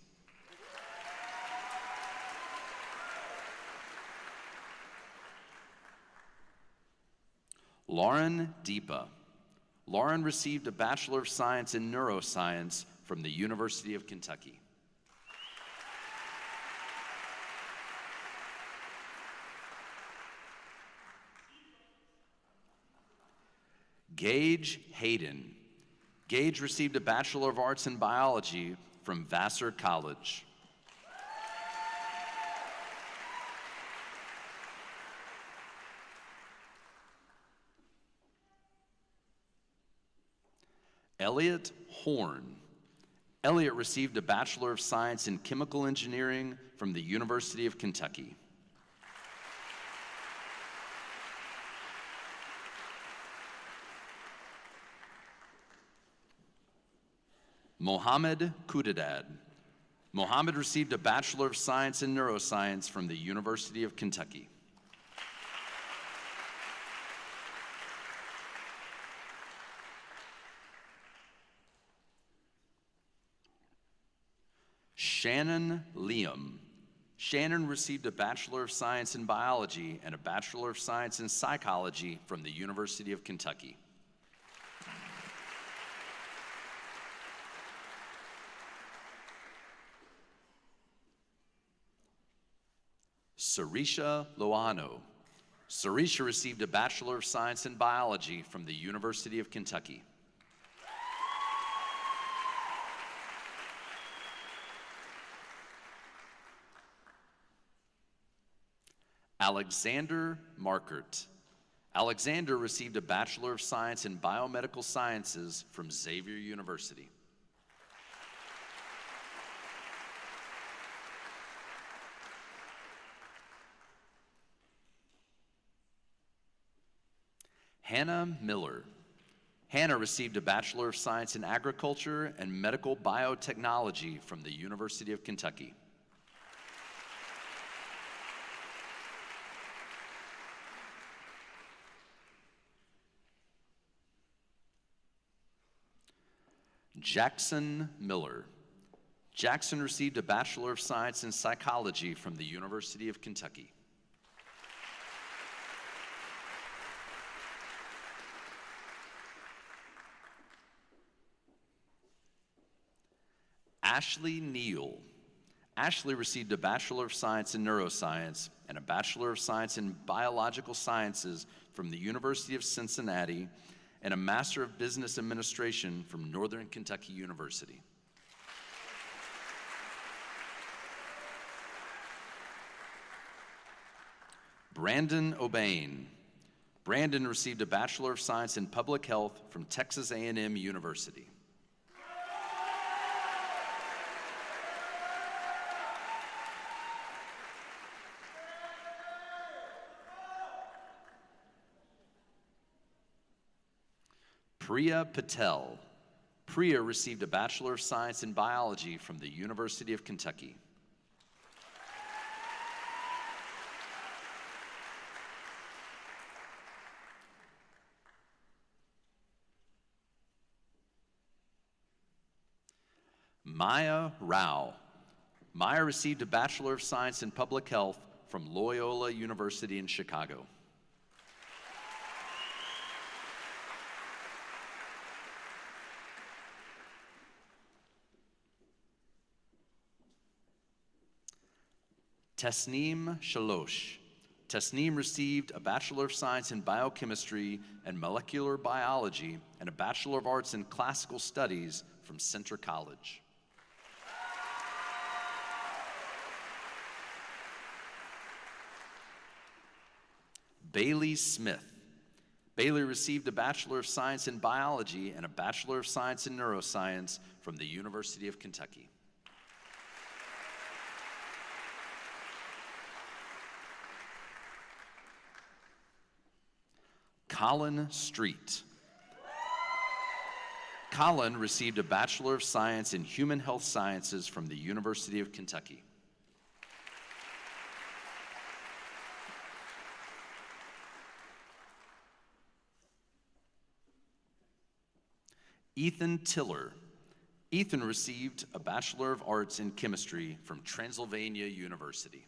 Lauren Deepa. Lauren received a Bachelor of Science in Neuroscience from the University of Kentucky. Gage Hayden. Gage received a Bachelor of Arts in Biology from Vassar College. Elliot Horn. Elliot received a Bachelor of Science in Chemical Engineering from the University of Kentucky. Mohammed Kudadad. Mohammed received a Bachelor of Science in Neuroscience from the University of Kentucky. Shannon Liam. Shannon received a Bachelor of Science in Biology and a Bachelor of Science in Psychology from the University of Kentucky. Sarisha Loano. Sarisha received a Bachelor of Science in Biology from the University of Kentucky. Alexander Markert. Alexander received a Bachelor of Science in Biomedical Sciences from Xavier University. Hannah Miller. Hannah received a Bachelor of Science in Agriculture and Medical Biotechnology from the University of Kentucky. Jackson Miller. Jackson received a Bachelor of Science in Psychology from the University of Kentucky. Ashley Neal. Ashley received a Bachelor of Science in Neuroscience and a Bachelor of Science in Biological Sciences from the University of Cincinnati and a Master of Business Administration from Northern Kentucky University. Brandon O'Bain. Brandon received a Bachelor of Science in Public Health from Texas A&M University. Priya Patel. Priya received a Bachelor of Science in Biology from the University of Kentucky. Maya Rao. Maya received a Bachelor of Science in Public Health from Loyola University in Chicago. Tasneem Shalosh. Tasneem received a Bachelor of Science in Biochemistry and Molecular Biology and a Bachelor of Arts in Classical Studies from Centre College. Bailey Smith. Bailey received a Bachelor of Science in Biology and a Bachelor of Science in Neuroscience from the University of Kentucky. Colin Street. Colin received a Bachelor of Science in Human Health Sciences from the University of Kentucky. Ethan Tiller. Ethan received a Bachelor of Arts in Chemistry from Transylvania University.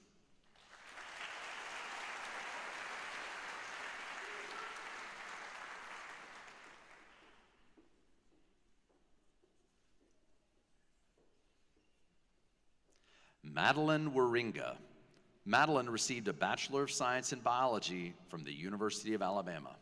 Madeline Waringa. Madeline received a Bachelor of Science in Biology from the University of Alabama.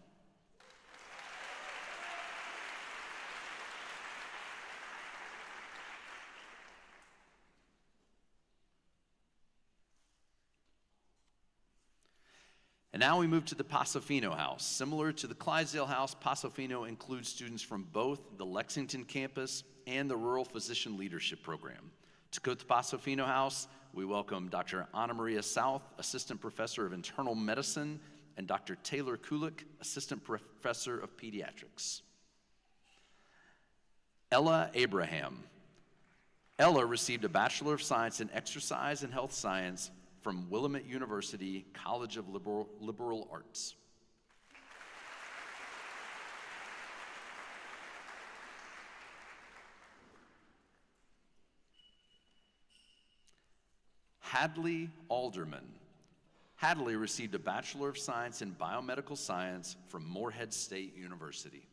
And now we move to the Pasofino House. Similar to the Clydesdale House, Pasofino includes students from both the Lexington campus and the Rural Physician Leadership Program. To go to the Pasofino House, we welcome Dr. Anna Maria South, Assistant Professor of Internal Medicine, and Dr. Taylor Kulik, Assistant Professor of Pediatrics. Ella Abraham. Ella received a Bachelor of Science in Exercise and Health Science from Willamette University College of Liberal Arts. Hadley Alderman. Hadley received a Bachelor of Science in Biomedical Science from Morehead State University.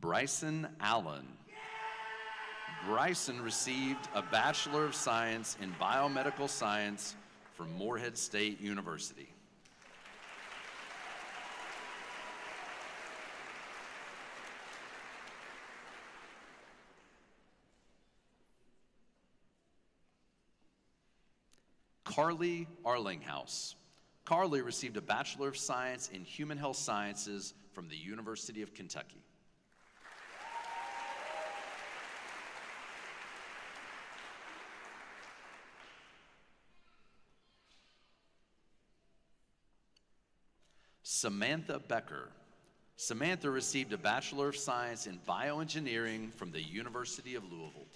Bryson Allen. Bryson received a Bachelor of Science in Biomedical Science from Morehead State University. Carly Arlinghouse. Carly received a Bachelor of Science in Human Health Sciences from the University of Kentucky. Samantha Becker. Samantha received a Bachelor of Science in Bioengineering from the University of Louisville.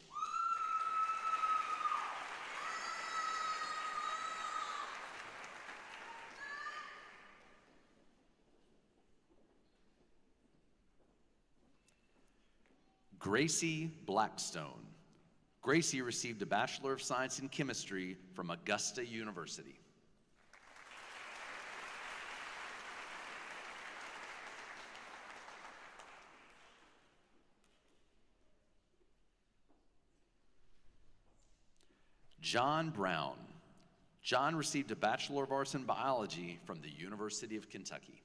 Gracie Blackstone. Gracie received a Bachelor of Science in Chemistry from Augusta University. John Brown. John received a Bachelor of Arts in Biology from the University of Kentucky.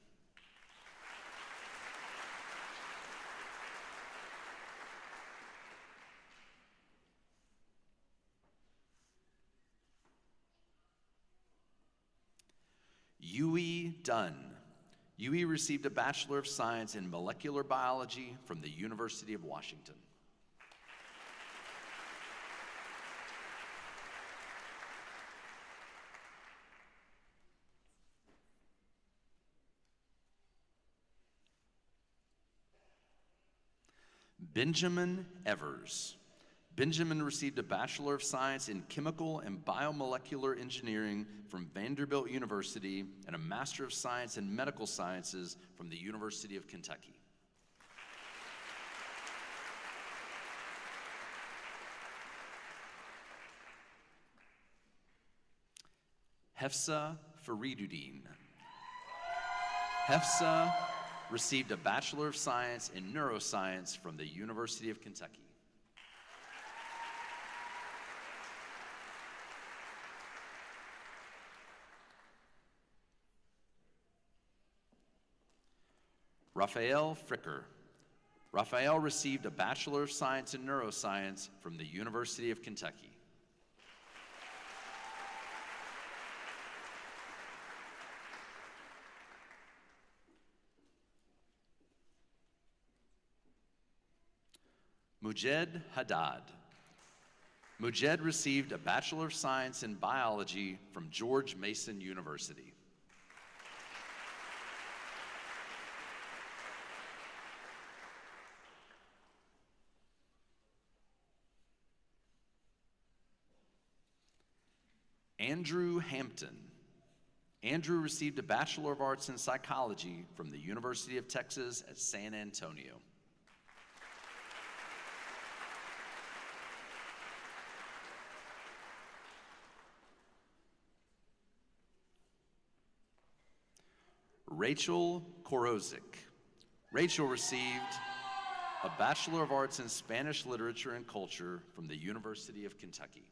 Yui Dunn. Yui received a Bachelor of Science in Molecular Biology from the University of Washington. Benjamin Evers. Benjamin received a Bachelor of Science in Chemical and Biomolecular Engineering from Vanderbilt University and a Master of Science in Medical Sciences from the University of Kentucky. Hefsa Fariduddin. Hefsa received a Bachelor of Science in Neuroscience from the University of Kentucky. Raphael Fricker. Raphael received a Bachelor of Science in Neuroscience from the University of Kentucky. Mujed Haddad. Mujed received a Bachelor of Science in Biology from George Mason University. Andrew Hampton. Andrew received a Bachelor of Arts in Psychology from the University of Texas at San Antonio. Rachel Korozik. Rachel received a Bachelor of Arts in Spanish Literature and Culture from the University of Kentucky.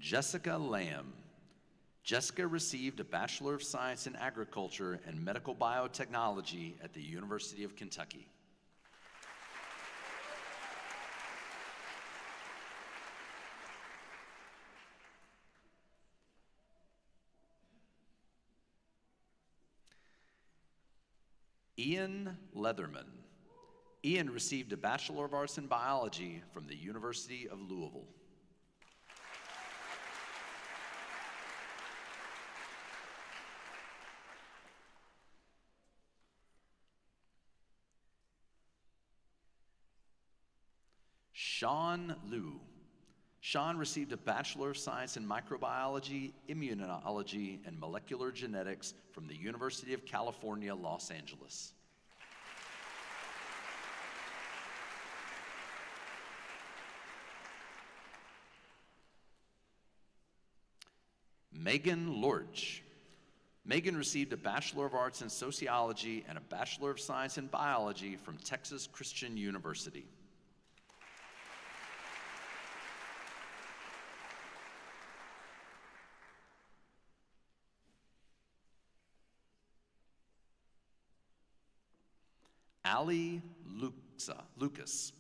Jessica Lamb. Jessica received a Bachelor of Science in Agriculture and Medical Biotechnology at the University of Kentucky. Ian Leatherman. Ian received a Bachelor of Arts in Biology from the University of Louisville. Sean Liu. Sean received a Bachelor of Science in Microbiology, Immunology, and Molecular Genetics from the University of California, Los Angeles. Megan Lorch. Megan received a Bachelor of Arts in Sociology and a Bachelor of Science in Biology from Texas Christian University. Ali Lucas.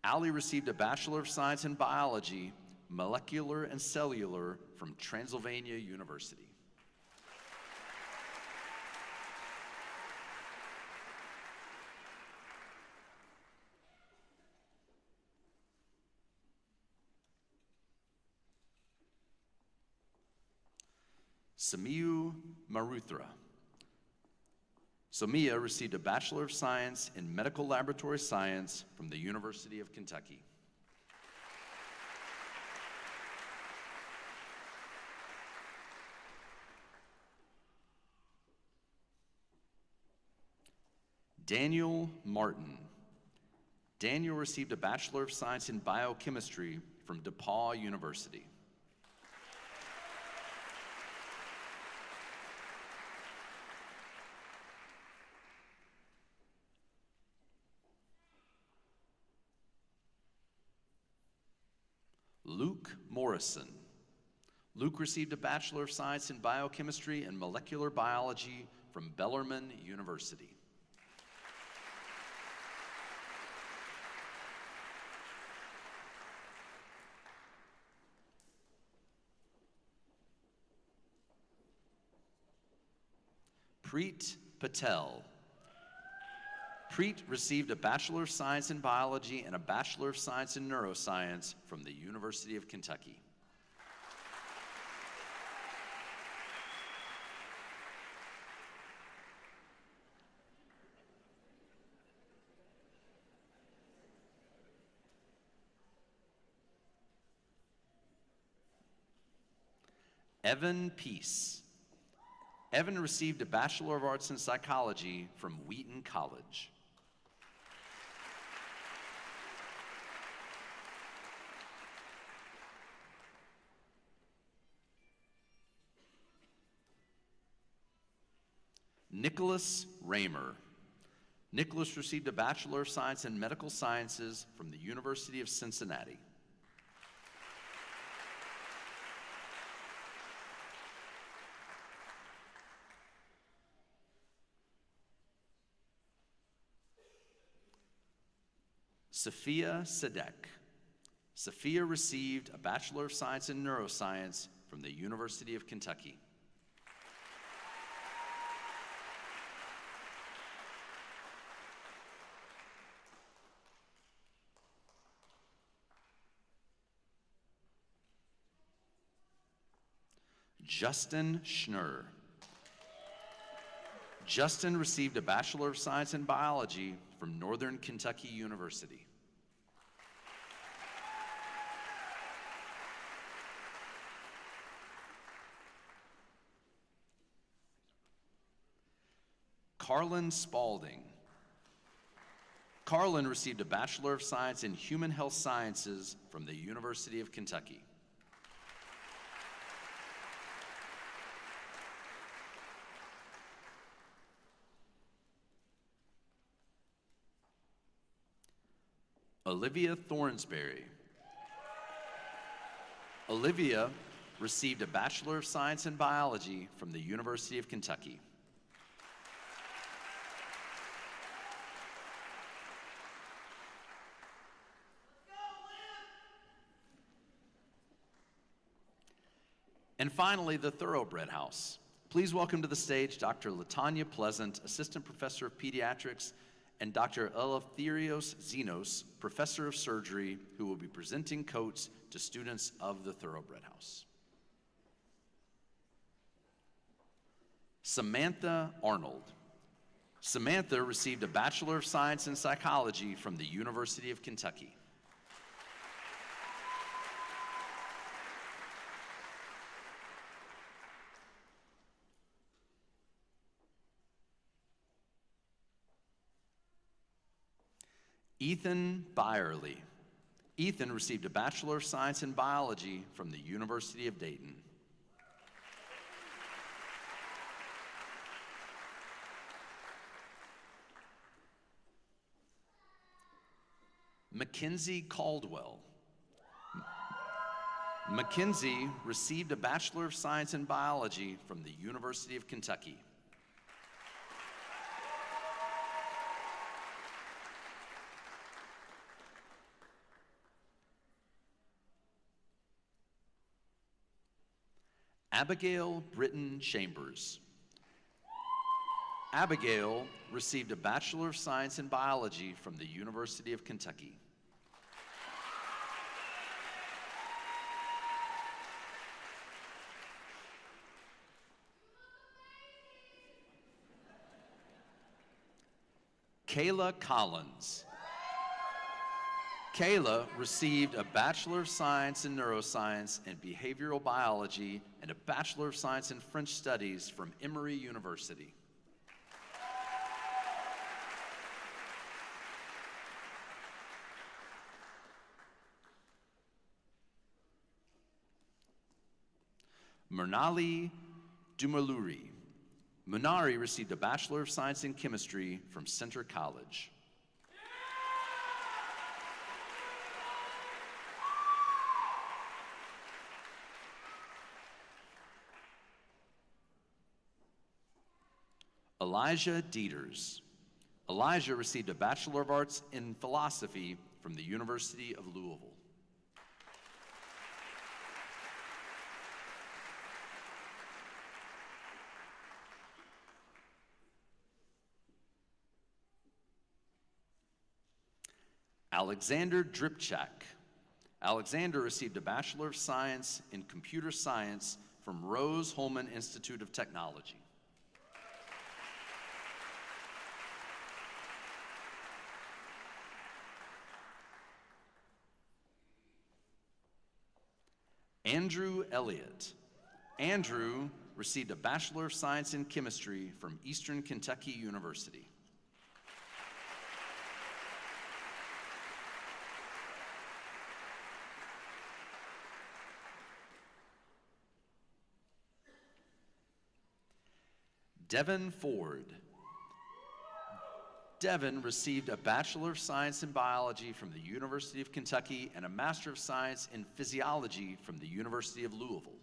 Ali received a Bachelor of Science in Biology, Molecular and Cellular from Transylvania University. Samiu Maruthra. Somia received a Bachelor of Science in Medical Laboratory Science from the University of Kentucky. Daniel Martin. Daniel received a Bachelor of Science in Biochemistry from DePauw University. Luke Morrison. Luke received a Bachelor of Science in Biochemistry and Molecular Biology from Bellarmine University. Preet Patel. Preet received a Bachelor of Science in Biology and a Bachelor of Science in Neuroscience from the University of Kentucky. Evan Peace. Evan received a Bachelor of Arts in Psychology from Wheaton College. Nicholas Raymer. Nicholas received a Bachelor of Science in Medical Sciences from the University of Cincinnati. Sophia Sadek. Sophia received a Bachelor of Science in Neuroscience from the University of Kentucky. Justin Schnurr. Justin received a Bachelor of Science in Biology from Northern Kentucky University. Carlin Spalding. Carlin received a Bachelor of Science in Human Health Sciences from the University of Kentucky. Olivia Thornsberry. Olivia received a Bachelor of Science in Biology from the University of Kentucky. And finally, the Thoroughbred House. Please welcome to the stage Dr. Latanya Pleasant, Assistant Professor of Pediatrics, and Dr. Eleftherios Zenos, Professor of Surgery, who will be presenting coats to students of the Thoroughbred House. Samantha Arnold. Samantha received a Bachelor of Science in Psychology from the University of Kentucky. Ethan Byerly. Ethan received a Bachelor of Science in Biology from the University of Dayton. Mackenzie Caldwell. Mackenzie received a Bachelor of Science in Biology from the University of Kentucky. Abigail Britton Chambers. Abigail received a Bachelor of Science in Biology from the University of Kentucky. Kayla Collins. Kayla received a Bachelor of Science in Neuroscience and Behavioral Biology and a Bachelor of Science in French Studies from Emory University. Mernali Dumaluri. Munari received a Bachelor of Science in Chemistry from Centre College. Elijah Dieters. Elijah received a Bachelor of Arts in Philosophy from the University of Louisville. Alexander Dripchak. Alexander received a Bachelor of Science in Computer Science from Rose-Hulman Institute of Technology. Andrew Elliott. Andrew received a Bachelor of Science in Chemistry from Eastern Kentucky University. Devin Ford. Devin received a Bachelor of Science in Biology from the University of Kentucky and a Master of Science in Physiology from the University of Louisville.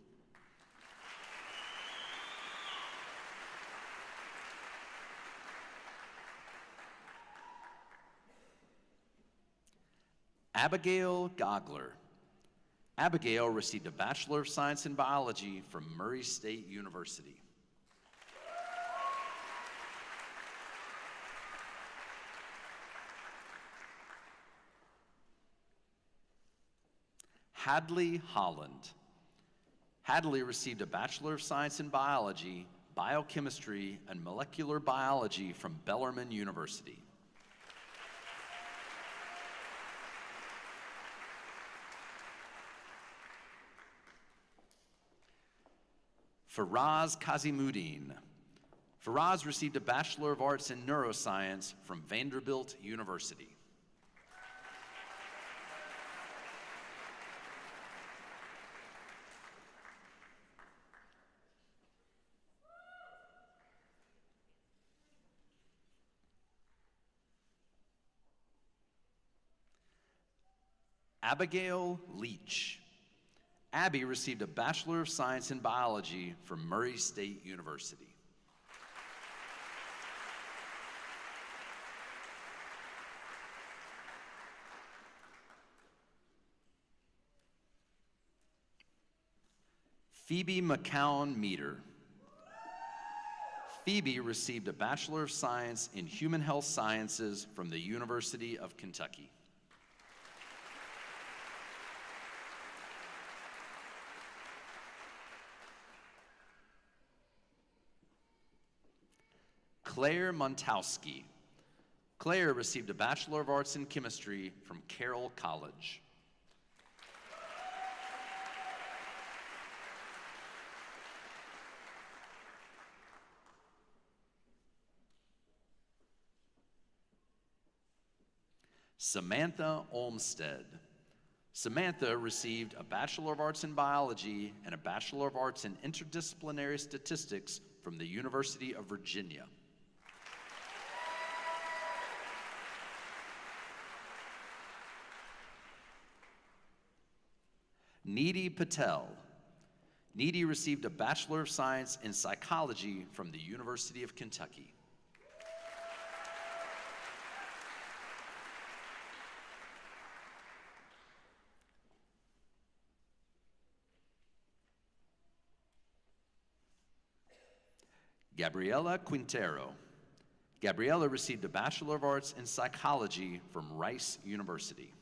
Abigail Gogler. Abigail received a Bachelor of Science in Biology from Murray State University. Hadley Holland. Hadley received a Bachelor of Science in Biology, Biochemistry, and Molecular Biology from Bellarmine University. Faraz Kazimuddin. Faraz received a Bachelor of Arts in Neuroscience from Vanderbilt University. Abigail Leach. Abby received a Bachelor of Science in Biology from Murray State University. Phoebe McCown Meter. Phoebe received a Bachelor of Science in Human Health Sciences from the University of Kentucky. Claire Montowski. Claire received a Bachelor of Arts in Chemistry from Carroll College. Samantha Olmsted. Samantha received a Bachelor of Arts in Biology and a Bachelor of Arts in Interdisciplinary Statistics from the University of Virginia. Needy Patel. Needy received a Bachelor of Science in Psychology from the University of Kentucky. Gabriela Quintero. Gabriela received a Bachelor of Arts in Psychology from Rice University.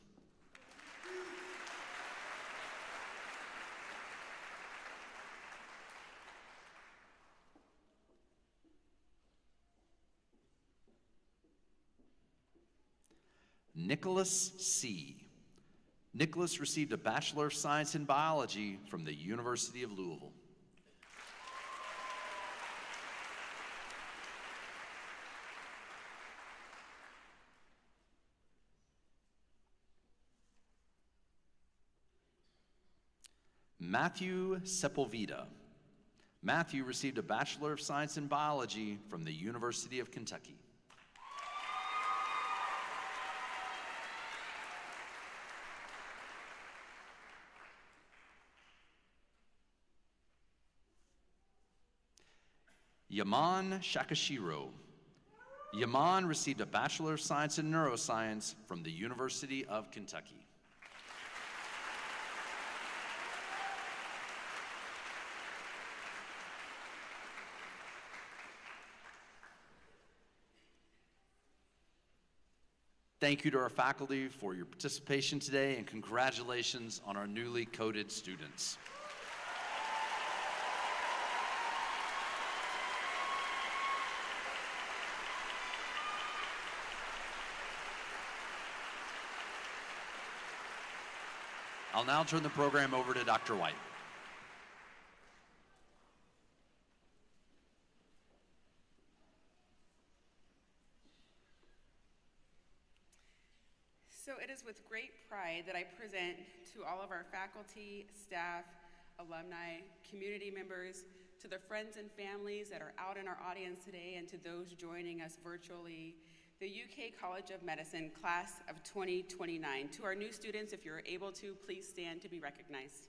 Nicholas C. Nicholas received a Bachelor of Science in Biology from the University of Louisville. Matthew Sepulveda. Matthew received a Bachelor of Science in Biology from the University of Kentucky. Yaman Shakashiro. Yaman received a Bachelor of Science in Neuroscience from the University of Kentucky. Thank you to our faculty for your participation today, and congratulations on our newly coded students. I'll now turn the program over to Dr. White. So it is with great pride that I present to all of our faculty, staff, alumni, community members, to the friends and families that are out in our audience today, and to those joining us virtually, the UK College of Medicine Class of 2029. To our new students, if you're able to, please stand to be recognized.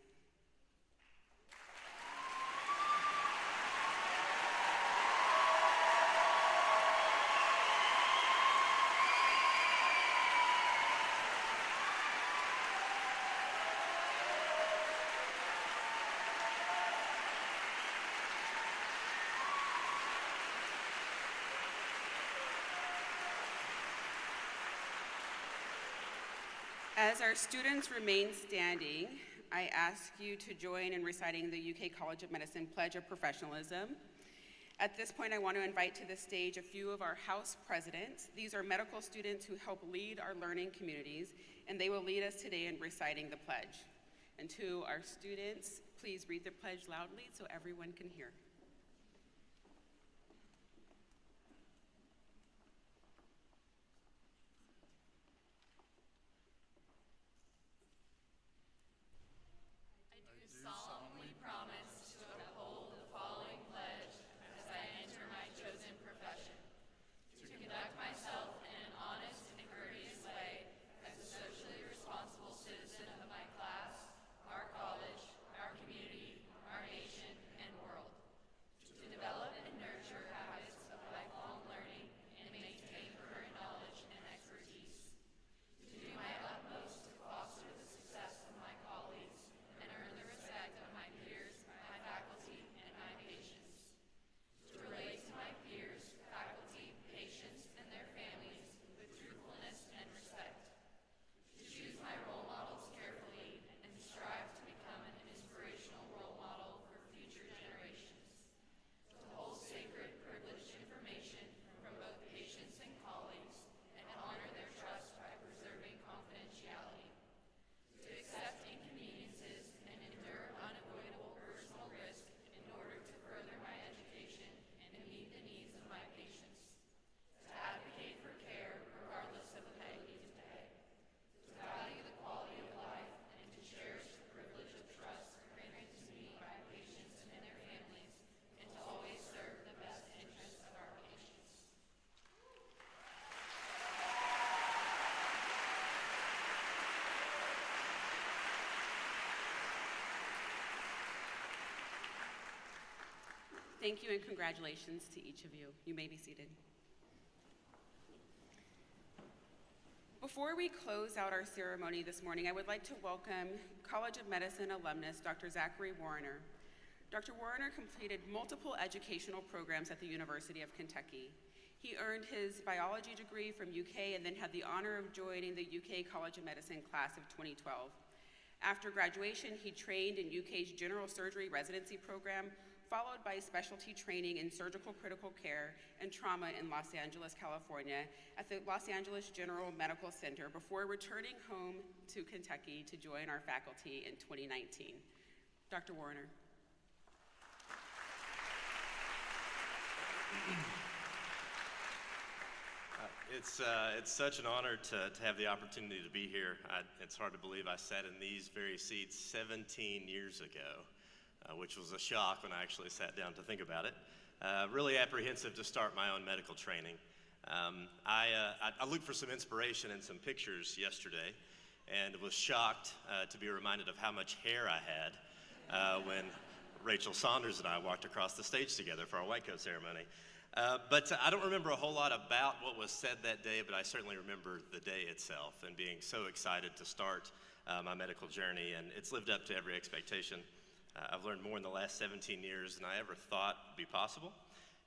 As our students remain standing, I ask you to join in reciting the UK College of Medicine Pledge of Professionalism. At this point, I want to invite to the stage a few of our house presidents. These are medical students who help lead our learning communities, and they will lead us today in reciting the pledge. And to our students, please read the pledge loudly so everyone can hear. Solemnly promise to uphold the following pledge as I enter my chosen profession, to conduct myself in an honest and courteous way as a socially responsible citizen of my class, our college, our community, our nation, and world, to develop and nurture habits of lifelong learning and maintain current knowledge and expertise, to do my utmost to foster the success of my colleagues and earn the respect of my peers, my faculty, and my patients. To relate to my peers, faculty, patients, and their families with truthfulness and respect. To choose my role models carefully and strive to become an inspirational role model for future generations. To hold sacred, privileged information from both patients and colleagues and honor their trust by preserving confidentiality. To accept inconveniences and endure unavoidable personal risk in order to further my education and meet the needs of my patients. To advocate for care regardless of the pay to pay. To value the quality of life and to cherish the privilege of trust granted to me by patients and their families, and to always serve the best interests of our patients. Thank you and congratulations to each of you. You may be seated. Before we close out our ceremony this morning, I would like to welcome College of Medicine alumnus, Dr. Zachary Warner. Dr. Warner completed multiple educational programs at the University of Kentucky. He earned his biology degree from UK and then had the honor of joining the UK College of Medicine class of 2012. After graduation, he trained in UK's general surgery residency program, followed by specialty training in surgical critical care and trauma in Los Angeles, California, at the Los Angeles General Medical Center before returning home to Kentucky to join our faculty in 2019. Dr. Warner. It's such an honor to have the opportunity to be here. It's hard to believe I sat in these very seats 17 years ago, which was a shock when I actually sat down to think about it. Really apprehensive to start my own medical training. I looked for some inspiration in some pictures yesterday and was shocked to be reminded of how much hair I had when Rachel Saunders and I walked across the stage together for our white coat ceremony. But I don't remember a whole lot about what was said that day, but I certainly remember the day itself and being so excited to start my medical journey, and it's lived up to every expectation. I've learned more in the last 17 years than I ever thought would be possible,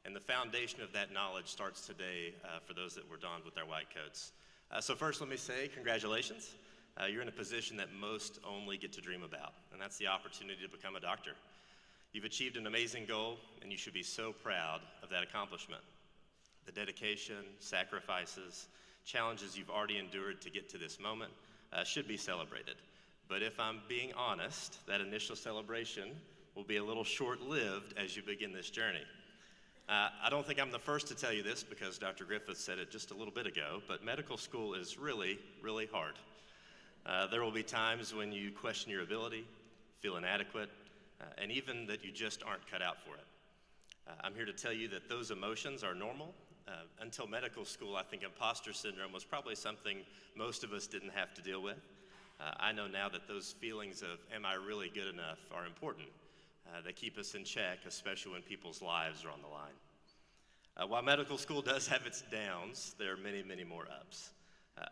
and the foundation of that knowledge starts today for those that were donned with their white coats. So first, let me say congratulations. You're in a position that most only get to dream about, and that's the opportunity to become a doctor. You've achieved an amazing goal, and you should be so proud of that accomplishment. The dedication, sacrifices, challenges you've already endured to get to this moment should be celebrated. But if I'm being honest, that initial celebration will be a little short-lived as you begin this journey. I don't think I'm the first to tell you this because Dr. Griffith said it just a little bit ago, but medical school is really, really hard. There will be times when you question your ability, feel inadequate, and even that you just aren't cut out for it. I'm here to tell you that those emotions are normal. Until medical school, I think imposter syndrome was probably something most of us didn't have to deal with. I know now that those feelings of, am I really good enough, are important. They keep us in check, especially when people's lives are on the line. While medical school does have its downs, there are many, many more ups.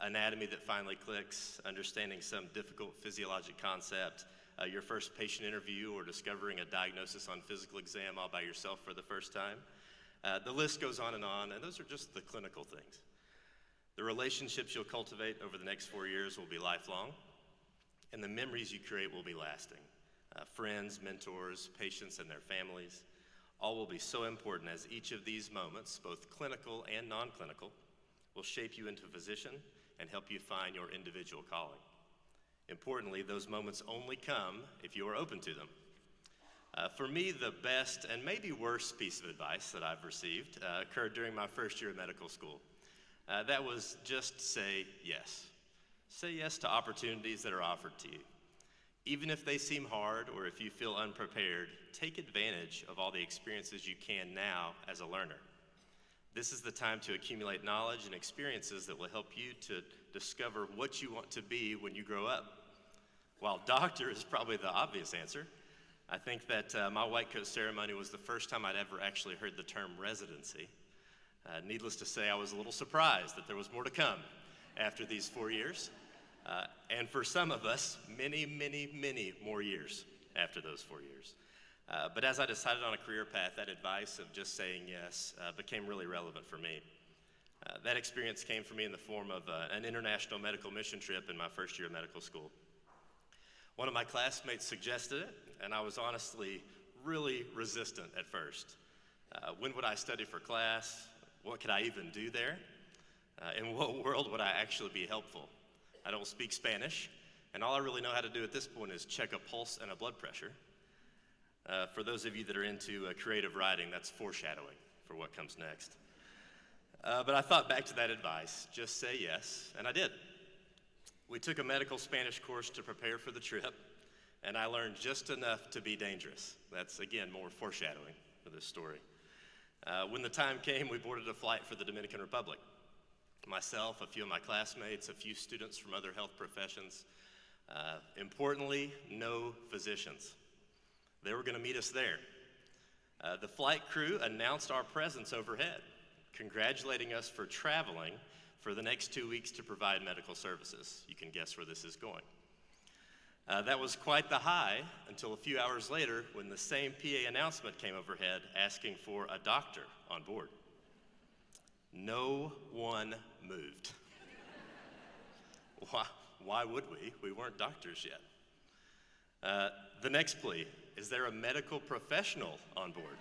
Anatomy that finally clicks, understanding some difficult physiologic concept, your first patient interview, or discovering a diagnosis on physical exam all by yourself for the first time. The list goes on, and those are just the clinical things. The relationships you'll cultivate over the next 4 years will be lifelong, and the memories you create will be lasting. Friends, mentors, patients, and their families, all will be so important, as each of these moments, both clinical and non-clinical, will shape you into a physician and help you find your individual calling. Importantly, those moments only come if you are open to them. For me, the best and maybe worst piece of advice that I've received occurred during my first year of medical school. That was just say yes. Say yes to opportunities that are offered to you. Even if they seem hard or if you feel unprepared, take advantage of all the experiences you can now as a learner. This is the time to accumulate knowledge and experiences that will help you to discover what you want to be when you grow up. While doctor is probably the obvious answer, I think that my white coat ceremony was the first time I'd ever actually heard the term residency. Needless to say, I was a little surprised that there was more to come after these 4 years. And for some of us, many, many, many more years after those 4 years. But as I decided on a career path, that advice of just saying yes became really relevant for me. That experience came for me in the form of an international medical mission trip in my first year of medical school. One of my classmates suggested it, and I was honestly really resistant at first. When would I study for class? What could I even do there? In what world would I actually be helpful? I don't speak Spanish, and all I really know how to do at this point is check a pulse and a blood pressure. For those of you that are into creative writing, that's foreshadowing for what comes next. But I thought back to that advice, just say yes, and I did. We took a medical Spanish course to prepare for the trip, and I learned just enough to be dangerous. That's, again, more foreshadowing for this story. When the time came, we boarded a flight for the Dominican Republic. Myself, a few of my classmates, a few students from other health professions. Importantly, no physicians. They were going to meet us there. The flight crew announced our presence overhead, congratulating us for traveling for the next 2 weeks to provide medical services. You can guess where this is going. That was quite the high until a few hours later when the same PA announcement came overhead asking for a doctor on board. No one moved. Why would we? We weren't doctors yet. The next plea, is there a medical professional on board?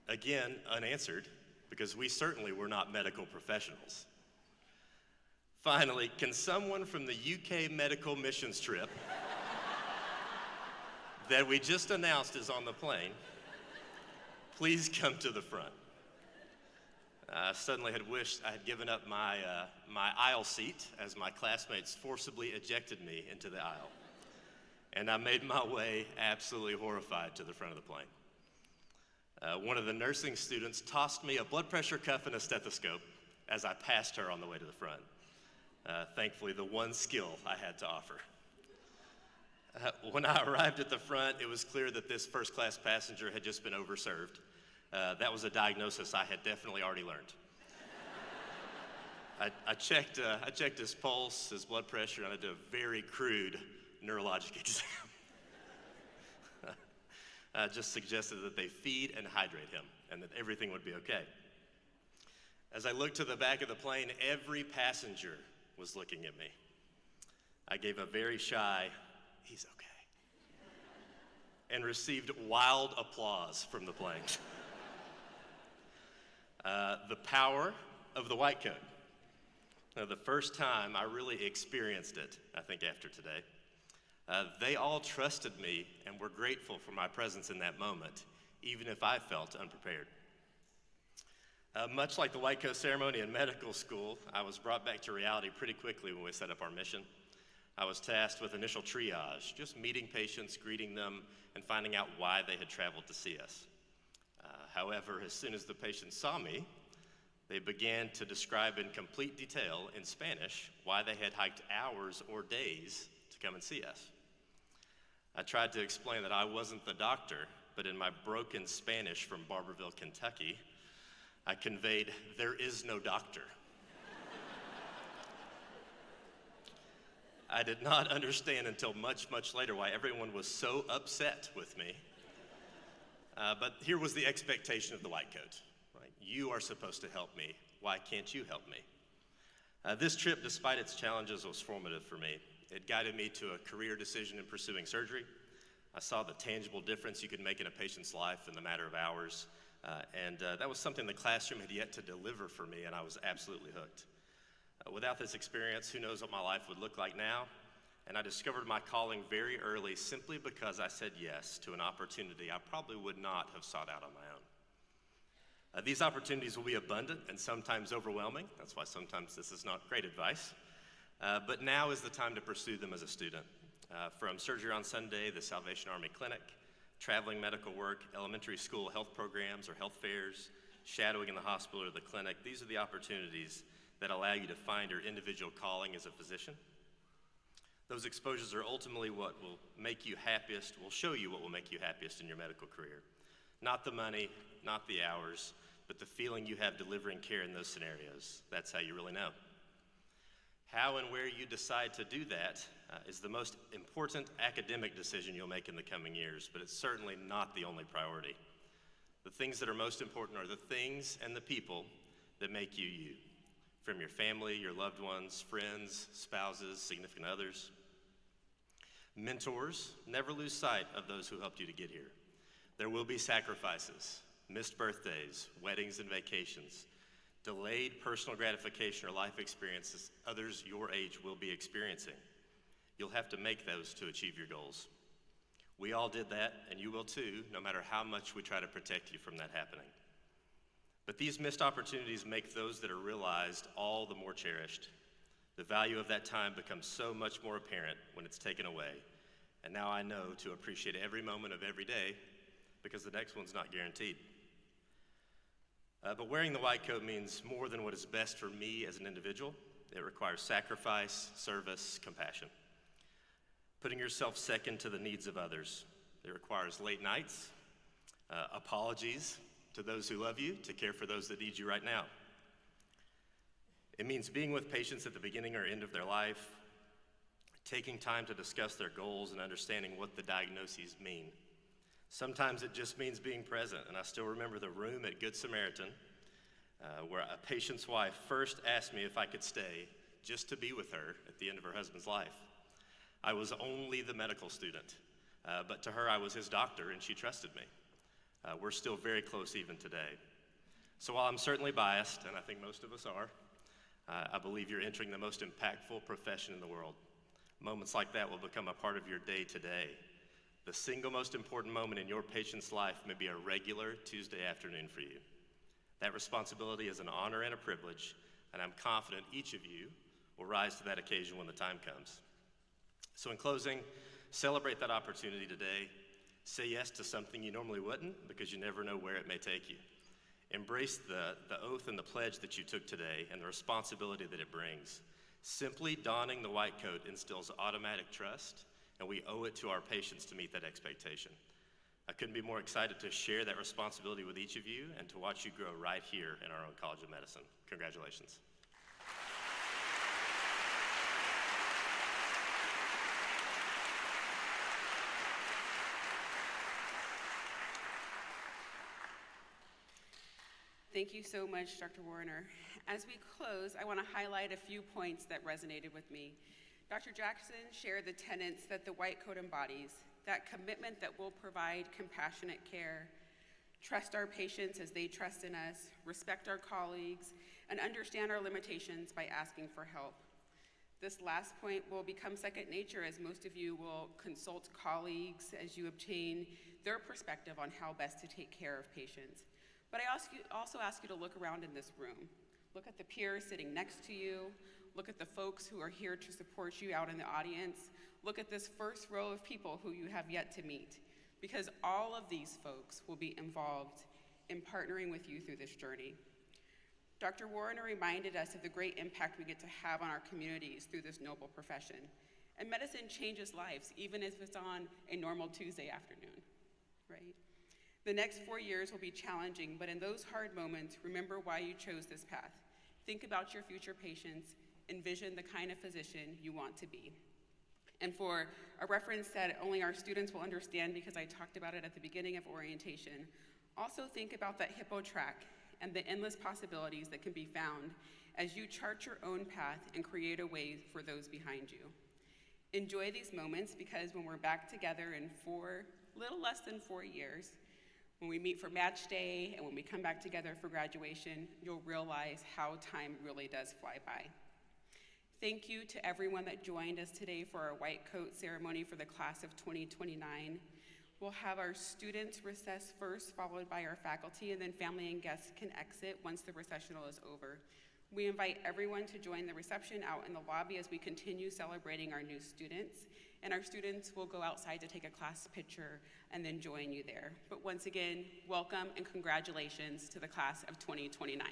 Again, unanswered, because we certainly were not medical professionals. Finally, can someone from the UK medical missions trip that we just announced is on the plane, please come to the front? I suddenly had wished I had given up my aisle seat as my classmates forcibly ejected me into the aisle. And I made my way, absolutely horrified, to the front of the plane. One of the nursing students tossed me a blood pressure cuff and a stethoscope as I passed her on the way to the front. Thankfully, the one skill I had to offer. When I arrived at the front, it was clear that this first-class passenger had just been overserved. That was a diagnosis I had definitely already learned. I checked his pulse, his blood pressure, and I did a very crude neurologic exam. I just suggested that they feed and hydrate him and that everything would be okay. As I looked to the back of the plane, every passenger was looking at me. I gave a very shy, "He's okay," and received wild applause from the plane. The power of the white coat. Now, the first time I really experienced it, I think after today, they all trusted me and were grateful for my presence in that moment, even if I felt unprepared. Much like the white coat ceremony in medical school, I was brought back to reality pretty quickly when we set up our mission. I was tasked with initial triage, just meeting patients, greeting them, and finding out why they had traveled to see us. However, as soon as the patients saw me, they began to describe in complete detail in Spanish why they had hiked hours or days to come and see us. I tried to explain that I wasn't the doctor, but in my broken Spanish from Barberville, Kentucky, I conveyed, "There is no doctor." I did not understand until much, much later why everyone was so upset with me. But here was the expectation of the white coat, right? You are supposed to help me. Why can't you help me? This trip, despite its challenges, was formative for me. It guided me to a career decision in pursuing surgery. I saw the tangible difference you could make in a patient's life in the matter of hours. And that was something the classroom had yet to deliver for me, and I was absolutely hooked. Without this experience, who knows what my life would look like now? And I discovered my calling very early simply because I said yes to an opportunity I probably would not have sought out on my own. These opportunities will be abundant and sometimes overwhelming. That's why sometimes this is not great advice. But now is the time to pursue them as a student. From Surgery on Sunday, the Salvation Army Clinic, traveling medical work, elementary school health programs or health fairs, shadowing in the hospital or the clinic, these are the opportunities that allow you to find your individual calling as a physician. Those exposures are ultimately what will make you happiest, will show you what will make you happiest in your medical career. Not the money, not the hours, but the feeling you have delivering care in those scenarios. That's how you really know. How and where you decide to do that is the most important academic decision you'll make in the coming years, but it's certainly not the only priority. The things that are most important are the things and the people that make you you. From your family, your loved ones, friends, spouses, significant others. Mentors, never lose sight of those who helped you to get here. There will be sacrifices, missed birthdays, weddings and vacations, delayed personal gratification or life experiences others your age will be experiencing. You'll have to make those to achieve your goals. We all did that, and you will too, no matter how much we try to protect you from that happening. But these missed opportunities make those that are realized all the more cherished. The value of that time becomes so much more apparent when it's taken away. And now I know to appreciate every moment of every day because the next one's not guaranteed. But wearing the white coat means more than what is best for me as an individual. It requires sacrifice, service, compassion. Putting yourself second to the needs of others. It requires late nights, apologies to those who love you, to care for those that need you right now. It means being with patients at the beginning or end of their life, taking time to discuss their goals and understanding what the diagnoses mean. Sometimes it just means being present, and I still remember the room at Good Samaritan where a patient's wife first asked me if I could stay just to be with her at the end of her husband's life. I was only the medical student, but to her I was his doctor and she trusted me. We're still very close even today. So while I'm certainly biased, and I think most of us are, I believe you're entering the most impactful profession in the world. Moments like that will become a part of your day today. The single most important moment in your patient's life may be a regular Tuesday afternoon for you. That responsibility is an honor and a privilege, and I'm confident each of you will rise to that occasion when the time comes. So in closing, celebrate that opportunity today. Say yes to something you normally wouldn't because you never know where it may take you. Embrace the oath and the pledge that you took today and the responsibility that it brings. Simply donning the white coat instills automatic trust, and we owe it to our patients to meet that expectation. I couldn't be more excited to share that responsibility with each of you and to watch you grow right here in our own College of Medicine. Congratulations. Thank you so much, Dr. Warner. As we close, I want to highlight a few points that resonated with me. Dr. Jackson shared the tenets that the white coat embodies, that commitment that will provide compassionate care, trust our patients as they trust in us, respect our colleagues, and understand our limitations by asking for help. This last point will become second nature as most of you will consult colleagues as you obtain their perspective on how best to take care of patients. But I also ask you to look around in this room. Look at the peers sitting next to you. Look at the folks who are here to support you out in the audience. Look at this first row of people who you have yet to meet, because all of these folks will be involved in partnering with you through this journey. Dr. Warner reminded us of the great impact we get to have on our communities through this noble profession. And medicine changes lives, even if it's on a normal Tuesday afternoon, right? The next 4 years will be challenging, but in those hard moments, remember why you chose this path. Think about your future patients, envision the kind of physician you want to be. And for a reference that only our students will understand because I talked about it at the beginning of orientation, also think about that hippo track and the endless possibilities that can be found as you chart your own path and create a way for those behind you. Enjoy these moments, because when we're back together in little less than 4 years, when we meet for match day and when we come back together for graduation, you'll realize how time really does fly by. Thank you to everyone that joined us today for our white coat ceremony for the class of 2029. We'll have our students recess first, followed by our faculty, and then family and guests can exit once the recessional is over. We invite everyone to join the reception out in the lobby as we continue celebrating our new students, and our students will go outside to take a class picture and then join you there. But once again, welcome and congratulations to the class of 2029.